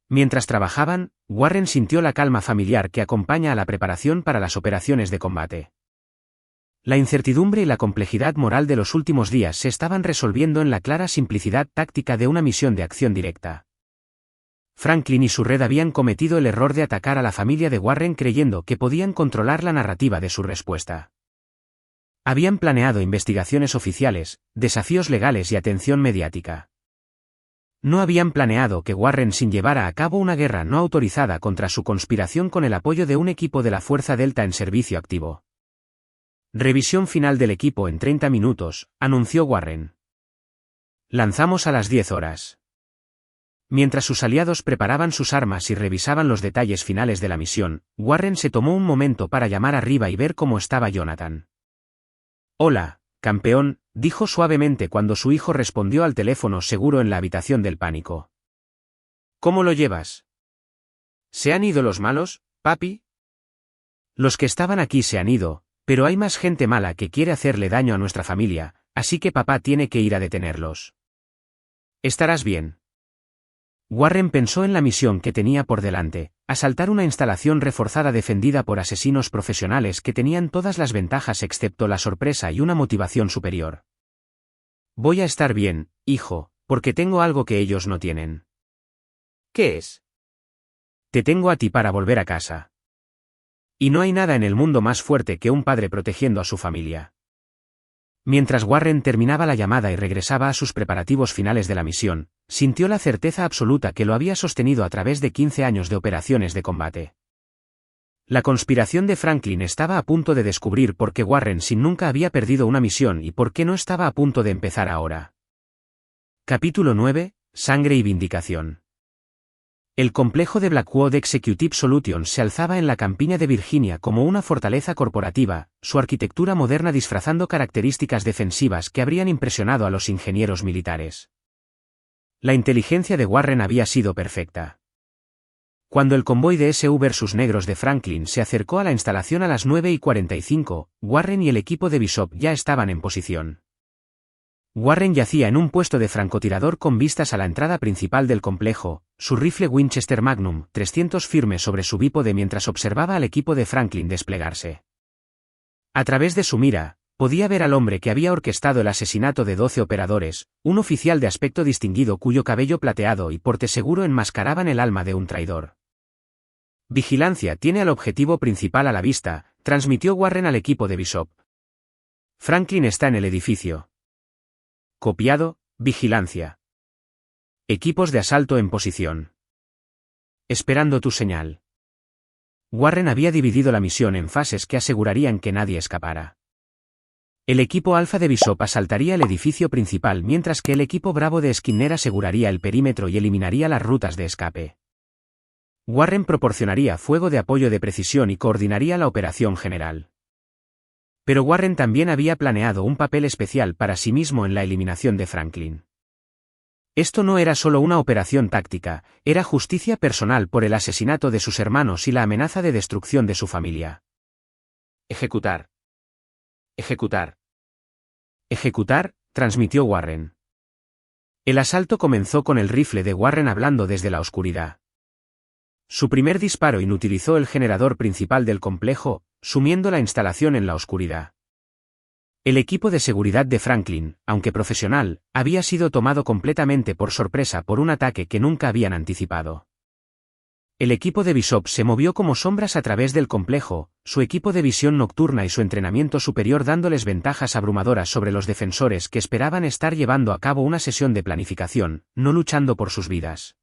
[SPEAKER 1] Mientras trabajaban, Warren sintió la calma familiar que acompaña a la preparación para las operaciones de combate. La incertidumbre y la complejidad moral de los últimos días se estaban resolviendo en la clara simplicidad táctica de una misión de acción directa. Franklin y su red habían cometido el error de atacar a la familia de Warren creyendo que podían controlar la narrativa de su respuesta. Habían planeado investigaciones oficiales, desafíos legales y atención mediática. No habían planeado que Warren llevara a cabo una guerra no autorizada contra su conspiración con el apoyo de un equipo de la Fuerza Delta en servicio activo. Revisión final del equipo en 30 minutos, anunció Warren. Lanzamos a las 10 horas. Mientras sus aliados preparaban sus armas y revisaban los detalles finales de la misión, Warren se tomó un momento para llamar arriba y ver cómo estaba Jonathan. «Hola, campeón», dijo suavemente cuando su hijo respondió al teléfono seguro en la habitación del pánico. «¿Cómo lo llevas? ¿Se han ido los malos, papi?» «Los que estaban aquí se han ido, pero hay más gente mala que quiere hacerle daño a nuestra familia, así que papá tiene que ir a detenerlos. Estarás bien». Warren pensó en la misión que tenía por delante, asaltar una instalación reforzada defendida por asesinos profesionales que tenían todas las ventajas excepto la sorpresa y una motivación superior. «Voy a estar bien, hijo, porque tengo algo que ellos no tienen». «¿Qué es?» «Te tengo a ti para volver a casa. Y no hay nada en el mundo más fuerte que un padre protegiendo a su familia». Mientras Warren terminaba la llamada y regresaba a sus preparativos finales de la misión, sintió la certeza absoluta que lo había sostenido a través de 15 años de operaciones de combate. La conspiración de Franklin estaba a punto de descubrir por qué Warren nunca había perdido una misión y por qué no estaba a punto de empezar ahora. Capítulo 9, Sangre y Vindicación. El complejo de Blackwood Executive Solutions se alzaba en la campiña de Virginia como una fortaleza corporativa, su arquitectura moderna disfrazando características defensivas que habrían impresionado a los ingenieros militares. La inteligencia de Warren había sido perfecta. Cuando el convoy de SU versus negros de Franklin se acercó a la instalación a las 9:45, Warren y el equipo de Bishop ya estaban en posición. Warren yacía en un puesto de francotirador con vistas a la entrada principal del complejo, su rifle Winchester Magnum 300 firme sobre su bípode mientras observaba al equipo de Franklin desplegarse. A través de su mira, podía ver al hombre que había orquestado el asesinato de 12 operadores, un oficial de aspecto distinguido cuyo cabello plateado y porte seguro enmascaraban el alma de un traidor. «Vigilancia tiene al objetivo principal a la vista», transmitió Warren al equipo de Bishop. «Franklin está en el edificio. Copiado, vigilancia. Equipos de asalto en posición. Esperando tu señal». Warren había dividido la misión en fases que asegurarían que nadie escapara. El equipo alfa de Bishop asaltaría el edificio principal mientras que el equipo bravo de Skinner aseguraría el perímetro y eliminaría las rutas de escape. Warren proporcionaría fuego de apoyo de precisión y coordinaría la operación general. Pero Warren también había planeado un papel especial para sí mismo en la eliminación de Franklin. Esto no era solo una operación táctica, era justicia personal por el asesinato de sus hermanos y la amenaza de destrucción de su familia. «Ejecutar. Ejecutar. Ejecutar», transmitió Warren. El asalto comenzó con el rifle de Warren hablando desde la oscuridad. Su primer disparo inutilizó el generador principal del complejo, sumiendo la instalación en la oscuridad. El equipo de seguridad de Franklin, aunque profesional, había sido tomado completamente por sorpresa por un ataque que nunca habían anticipado. El equipo de Bishop se movió como sombras a través del complejo, su equipo de visión nocturna y su entrenamiento superior dándoles ventajas abrumadoras sobre los defensores que esperaban estar llevando a cabo una sesión de planificación, no luchando por sus vidas.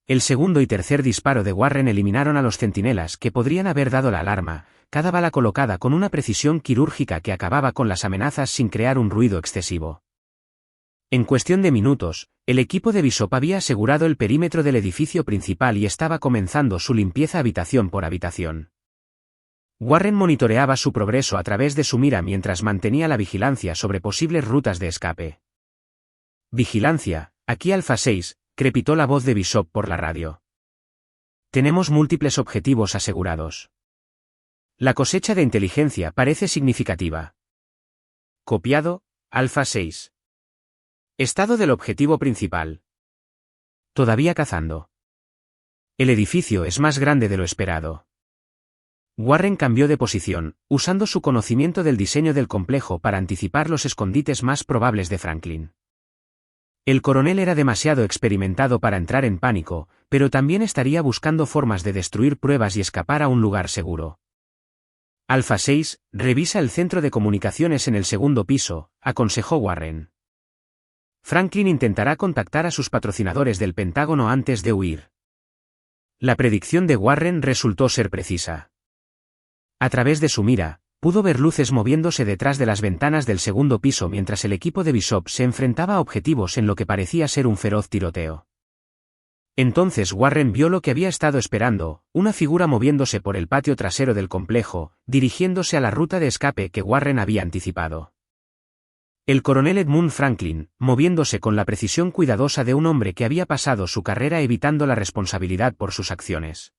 [SPEAKER 1] El segundo y tercer disparo de Warren eliminaron a los centinelas que podrían haber dado la alarma, cada bala colocada con una precisión quirúrgica que acababa con las amenazas sin crear un ruido excesivo. En cuestión de minutos, el equipo de Bishop había asegurado el perímetro del edificio principal y estaba comenzando su limpieza habitación por habitación. Warren monitoreaba su progreso a través de su mira mientras mantenía la vigilancia sobre posibles rutas de escape. Vigilancia, aquí Alpha 6, crepitó la voz de Bishop por la radio. Tenemos múltiples objetivos asegurados. La cosecha de inteligencia parece significativa. Copiado, Alpha 6. Estado del objetivo principal. Todavía cazando. El edificio es más grande de lo esperado. Warren cambió de posición, usando su conocimiento del diseño del complejo para anticipar los escondites más probables de Franklin. El coronel era demasiado experimentado para entrar en pánico, pero también estaría buscando formas de destruir pruebas y escapar a un lugar seguro. Alpha 6, revisa el centro de comunicaciones en el segundo piso, aconsejó Warren. Franklin intentará contactar a sus patrocinadores del Pentágono antes de huir. La predicción de Warren resultó ser precisa. A través de su mira, pudo ver luces moviéndose detrás de las ventanas del segundo piso mientras el equipo de Bishop se enfrentaba a objetivos en lo que parecía ser un feroz tiroteo. Entonces Warren vio lo que había estado esperando, una figura moviéndose por el patio trasero del complejo, dirigiéndose a la ruta de escape que Warren había anticipado. El coronel Edmund Franklin, moviéndose con la precisión cuidadosa de un hombre que había pasado su carrera evitando la responsabilidad por sus acciones.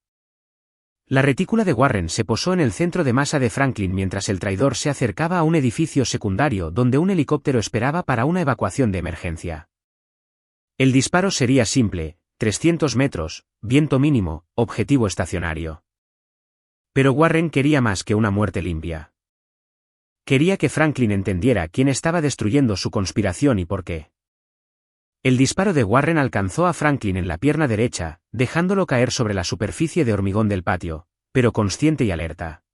[SPEAKER 1] La retícula de Warren se posó en el centro de masa de Franklin mientras el traidor se acercaba a un edificio secundario donde un helicóptero esperaba para una evacuación de emergencia. El disparo sería simple, 300 metros, viento mínimo, objetivo estacionario. Pero Warren quería más que una muerte limpia. Quería que Franklin entendiera quién estaba destruyendo su conspiración y por qué. El disparo de Warren alcanzó a Franklin en la pierna derecha, dejándolo caer sobre la superficie de hormigón del patio, pero consciente y alerta.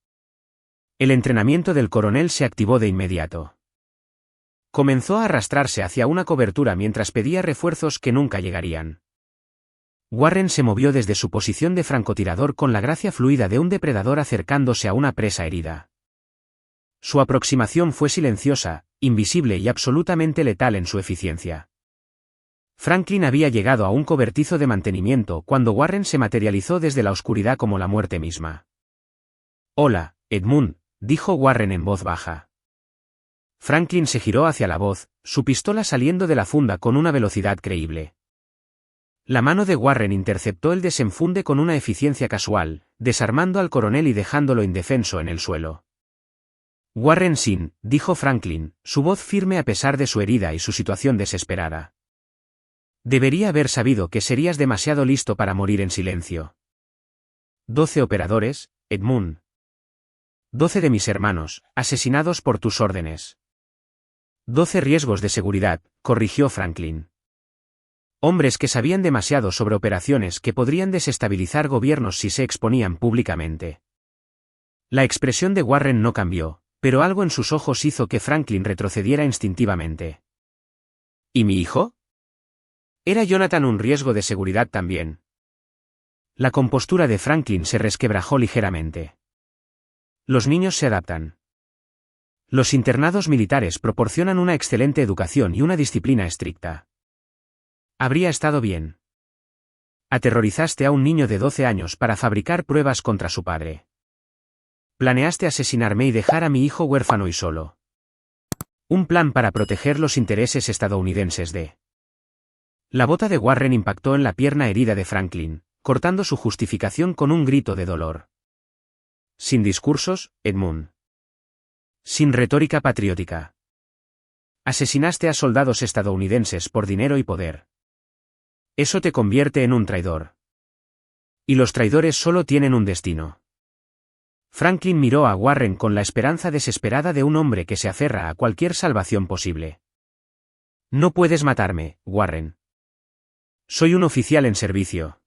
[SPEAKER 1] El entrenamiento del coronel se activó de inmediato. Comenzó a arrastrarse hacia una cobertura mientras pedía refuerzos que nunca llegarían. Warren se movió desde su posición de francotirador con la gracia fluida de un depredador acercándose a una presa herida. Su aproximación fue silenciosa, invisible y absolutamente letal en su eficiencia. Franklin había llegado a un cobertizo de mantenimiento cuando Warren se materializó desde la oscuridad como la muerte misma. «Hola, Edmund», dijo Warren en voz baja. Franklin se giró hacia la voz, su pistola saliendo de la funda con una velocidad creíble. La mano de Warren interceptó el desenfunde con una eficiencia casual, desarmando al coronel y dejándolo indefenso en el suelo. «Warren Sin», dijo Franklin, su voz firme a pesar de su herida y su situación desesperada. Debería haber sabido que serías demasiado listo para morir en silencio. 12 operadores, Edmund. 12 de mis hermanos, asesinados por tus órdenes. 12 riesgos de seguridad, corrigió Franklin. Hombres que sabían demasiado sobre operaciones que podrían desestabilizar gobiernos si se exponían públicamente. La expresión de Warren no cambió, pero algo en sus ojos hizo que Franklin retrocediera instintivamente. ¿Y mi hijo? ¿Era Jonathan un riesgo de seguridad también? La compostura de Franklin se resquebrajó ligeramente. Los niños se adaptan. Los internados militares proporcionan una excelente educación y una disciplina estricta. Habría estado bien. Aterrorizaste a un niño de 12 años para fabricar pruebas contra su padre. Planeaste asesinarme y dejar a mi hijo huérfano y solo. Un plan para proteger los intereses estadounidenses de... La bota de Warren impactó en la pierna herida de Franklin, cortando su justificación con un grito de dolor. Sin discursos, Edmund. Sin retórica patriótica. Asesinaste a soldados estadounidenses por dinero y poder. Eso te convierte en un traidor. Y los traidores solo tienen un destino. Franklin miró a Warren con la esperanza desesperada de un hombre que se aferra a cualquier salvación posible. No puedes matarme, Warren. Soy un oficial en servicio.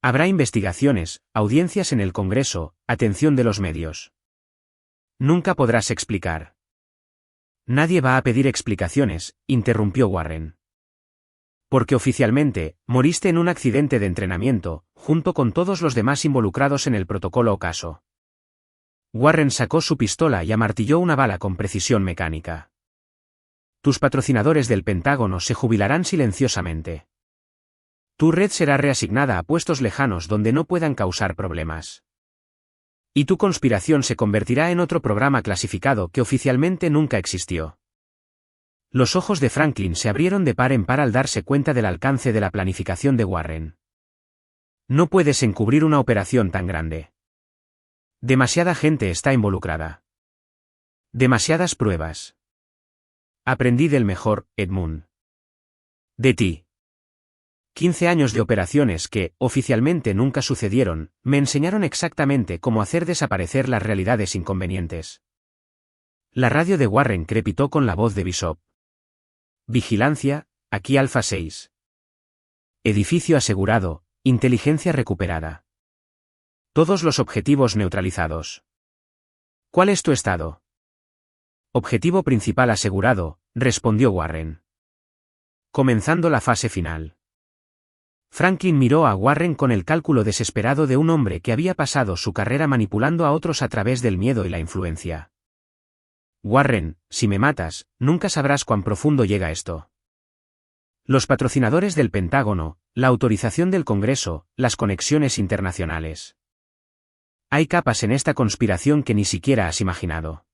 [SPEAKER 1] Habrá investigaciones, audiencias en el Congreso, atención de los medios. Nunca podrás explicar. Nadie va a pedir explicaciones, interrumpió Warren. Porque oficialmente, moriste en un accidente de entrenamiento, junto con todos los demás involucrados en el protocolo Ocaso. Warren sacó su pistola y amartilló una bala con precisión mecánica. Tus patrocinadores del Pentágono se jubilarán silenciosamente. Tu red será reasignada a puestos lejanos donde no puedan causar problemas. Y tu conspiración se convertirá en otro programa clasificado que oficialmente nunca existió. Los ojos de Franklin se abrieron de par en par al darse cuenta del alcance de la planificación de Warren. No puedes encubrir una operación tan grande. Demasiada gente está involucrada. Demasiadas pruebas. Aprendí del mejor, Edmund. De ti. 15 años de operaciones que, oficialmente nunca sucedieron, me enseñaron exactamente cómo hacer desaparecer las realidades inconvenientes. La radio de Warren crepitó con la voz de Bishop. Vigilancia, aquí Alfa 6. Edificio asegurado, inteligencia recuperada. Todos los objetivos neutralizados. ¿Cuál es tu estado? Objetivo principal asegurado, respondió Warren. Comenzando la fase final. Franklin miró a Warren con el cálculo desesperado de un hombre que había pasado su carrera manipulando a otros a través del miedo y la influencia. Warren, si me matas, nunca sabrás cuán profundo llega esto. Los patrocinadores del Pentágono, la autorización del Congreso, las conexiones internacionales. Hay capas en esta conspiración que ni siquiera has imaginado.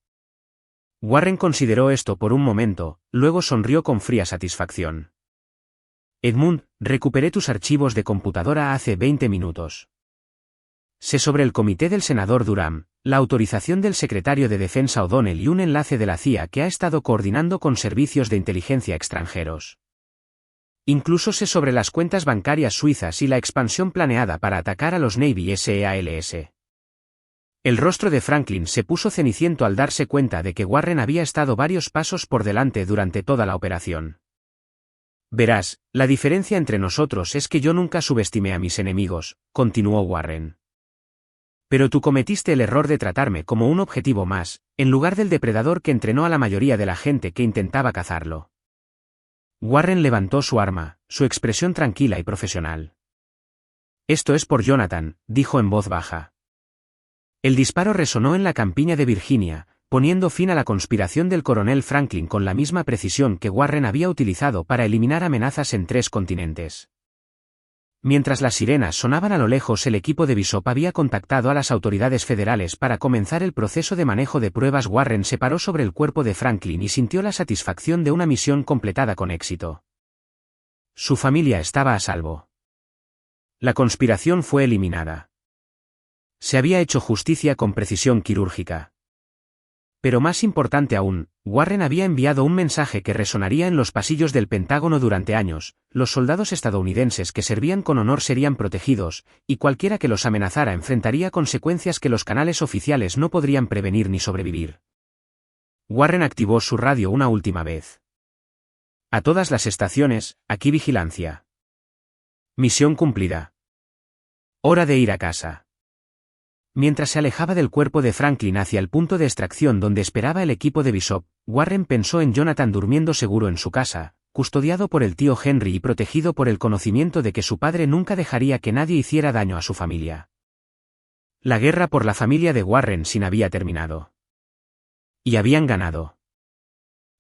[SPEAKER 1] Warren consideró esto por un momento, luego sonrió con fría satisfacción. Edmund, recuperé tus archivos de computadora hace 20 minutos. Sé sobre el comité del senador Durham, la autorización del secretario de Defensa O'Donnell y un enlace de la CIA que ha estado coordinando con servicios de inteligencia extranjeros. Incluso sé sobre las cuentas bancarias suizas y la expansión planeada para atacar a los Navy SEALs. El rostro de Franklin se puso ceniciento al darse cuenta de que Warren había estado varios pasos por delante durante toda la operación. Verás, la diferencia entre nosotros es que yo nunca subestimé a mis enemigos, continuó Warren. Pero tú cometiste el error de tratarme como un objetivo más, en lugar del depredador que entrenó a la mayoría de la gente que intentaba cazarlo. Warren levantó su arma, su expresión tranquila y profesional. Esto es por Jonathan, dijo en voz baja. El disparo resonó en la campiña de Virginia, poniendo fin a la conspiración del coronel Franklin con la misma precisión que Warren había utilizado para eliminar amenazas en 3 continentes. Mientras las sirenas sonaban a lo lejos, el equipo de Bishop había contactado a las autoridades federales para comenzar el proceso de manejo de pruebas. Warren se paró sobre el cuerpo de Franklin y sintió la satisfacción de una misión completada con éxito. Su familia estaba a salvo. La conspiración fue eliminada. Se había hecho justicia con precisión quirúrgica. Pero más importante aún, Warren había enviado un mensaje que resonaría en los pasillos del Pentágono durante años: los soldados estadounidenses que servían con honor serían protegidos, y cualquiera que los amenazara enfrentaría consecuencias que los canales oficiales no podrían prevenir ni sobrevivir. Warren activó su radio una última vez. A todas las estaciones, aquí vigilancia. Misión cumplida. Hora de ir a casa. Mientras se alejaba del cuerpo de Franklin hacia el punto de extracción donde esperaba el equipo de Bishop, Warren pensó en Jonathan durmiendo seguro en su casa, custodiado por el tío Henry y protegido por el conocimiento de que su padre nunca dejaría que nadie hiciera daño a su familia. La guerra por la familia de Warren sin había terminado. Y habían ganado.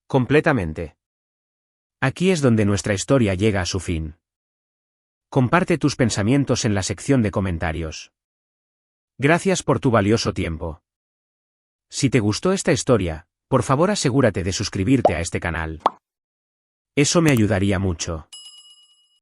[SPEAKER 1] Completamente. Aquí es donde nuestra historia llega a su fin. Comparte tus pensamientos en la sección de comentarios. Gracias por tu valioso tiempo. Si te gustó esta historia, por favor asegúrate de suscribirte a este canal. Eso me ayudaría mucho.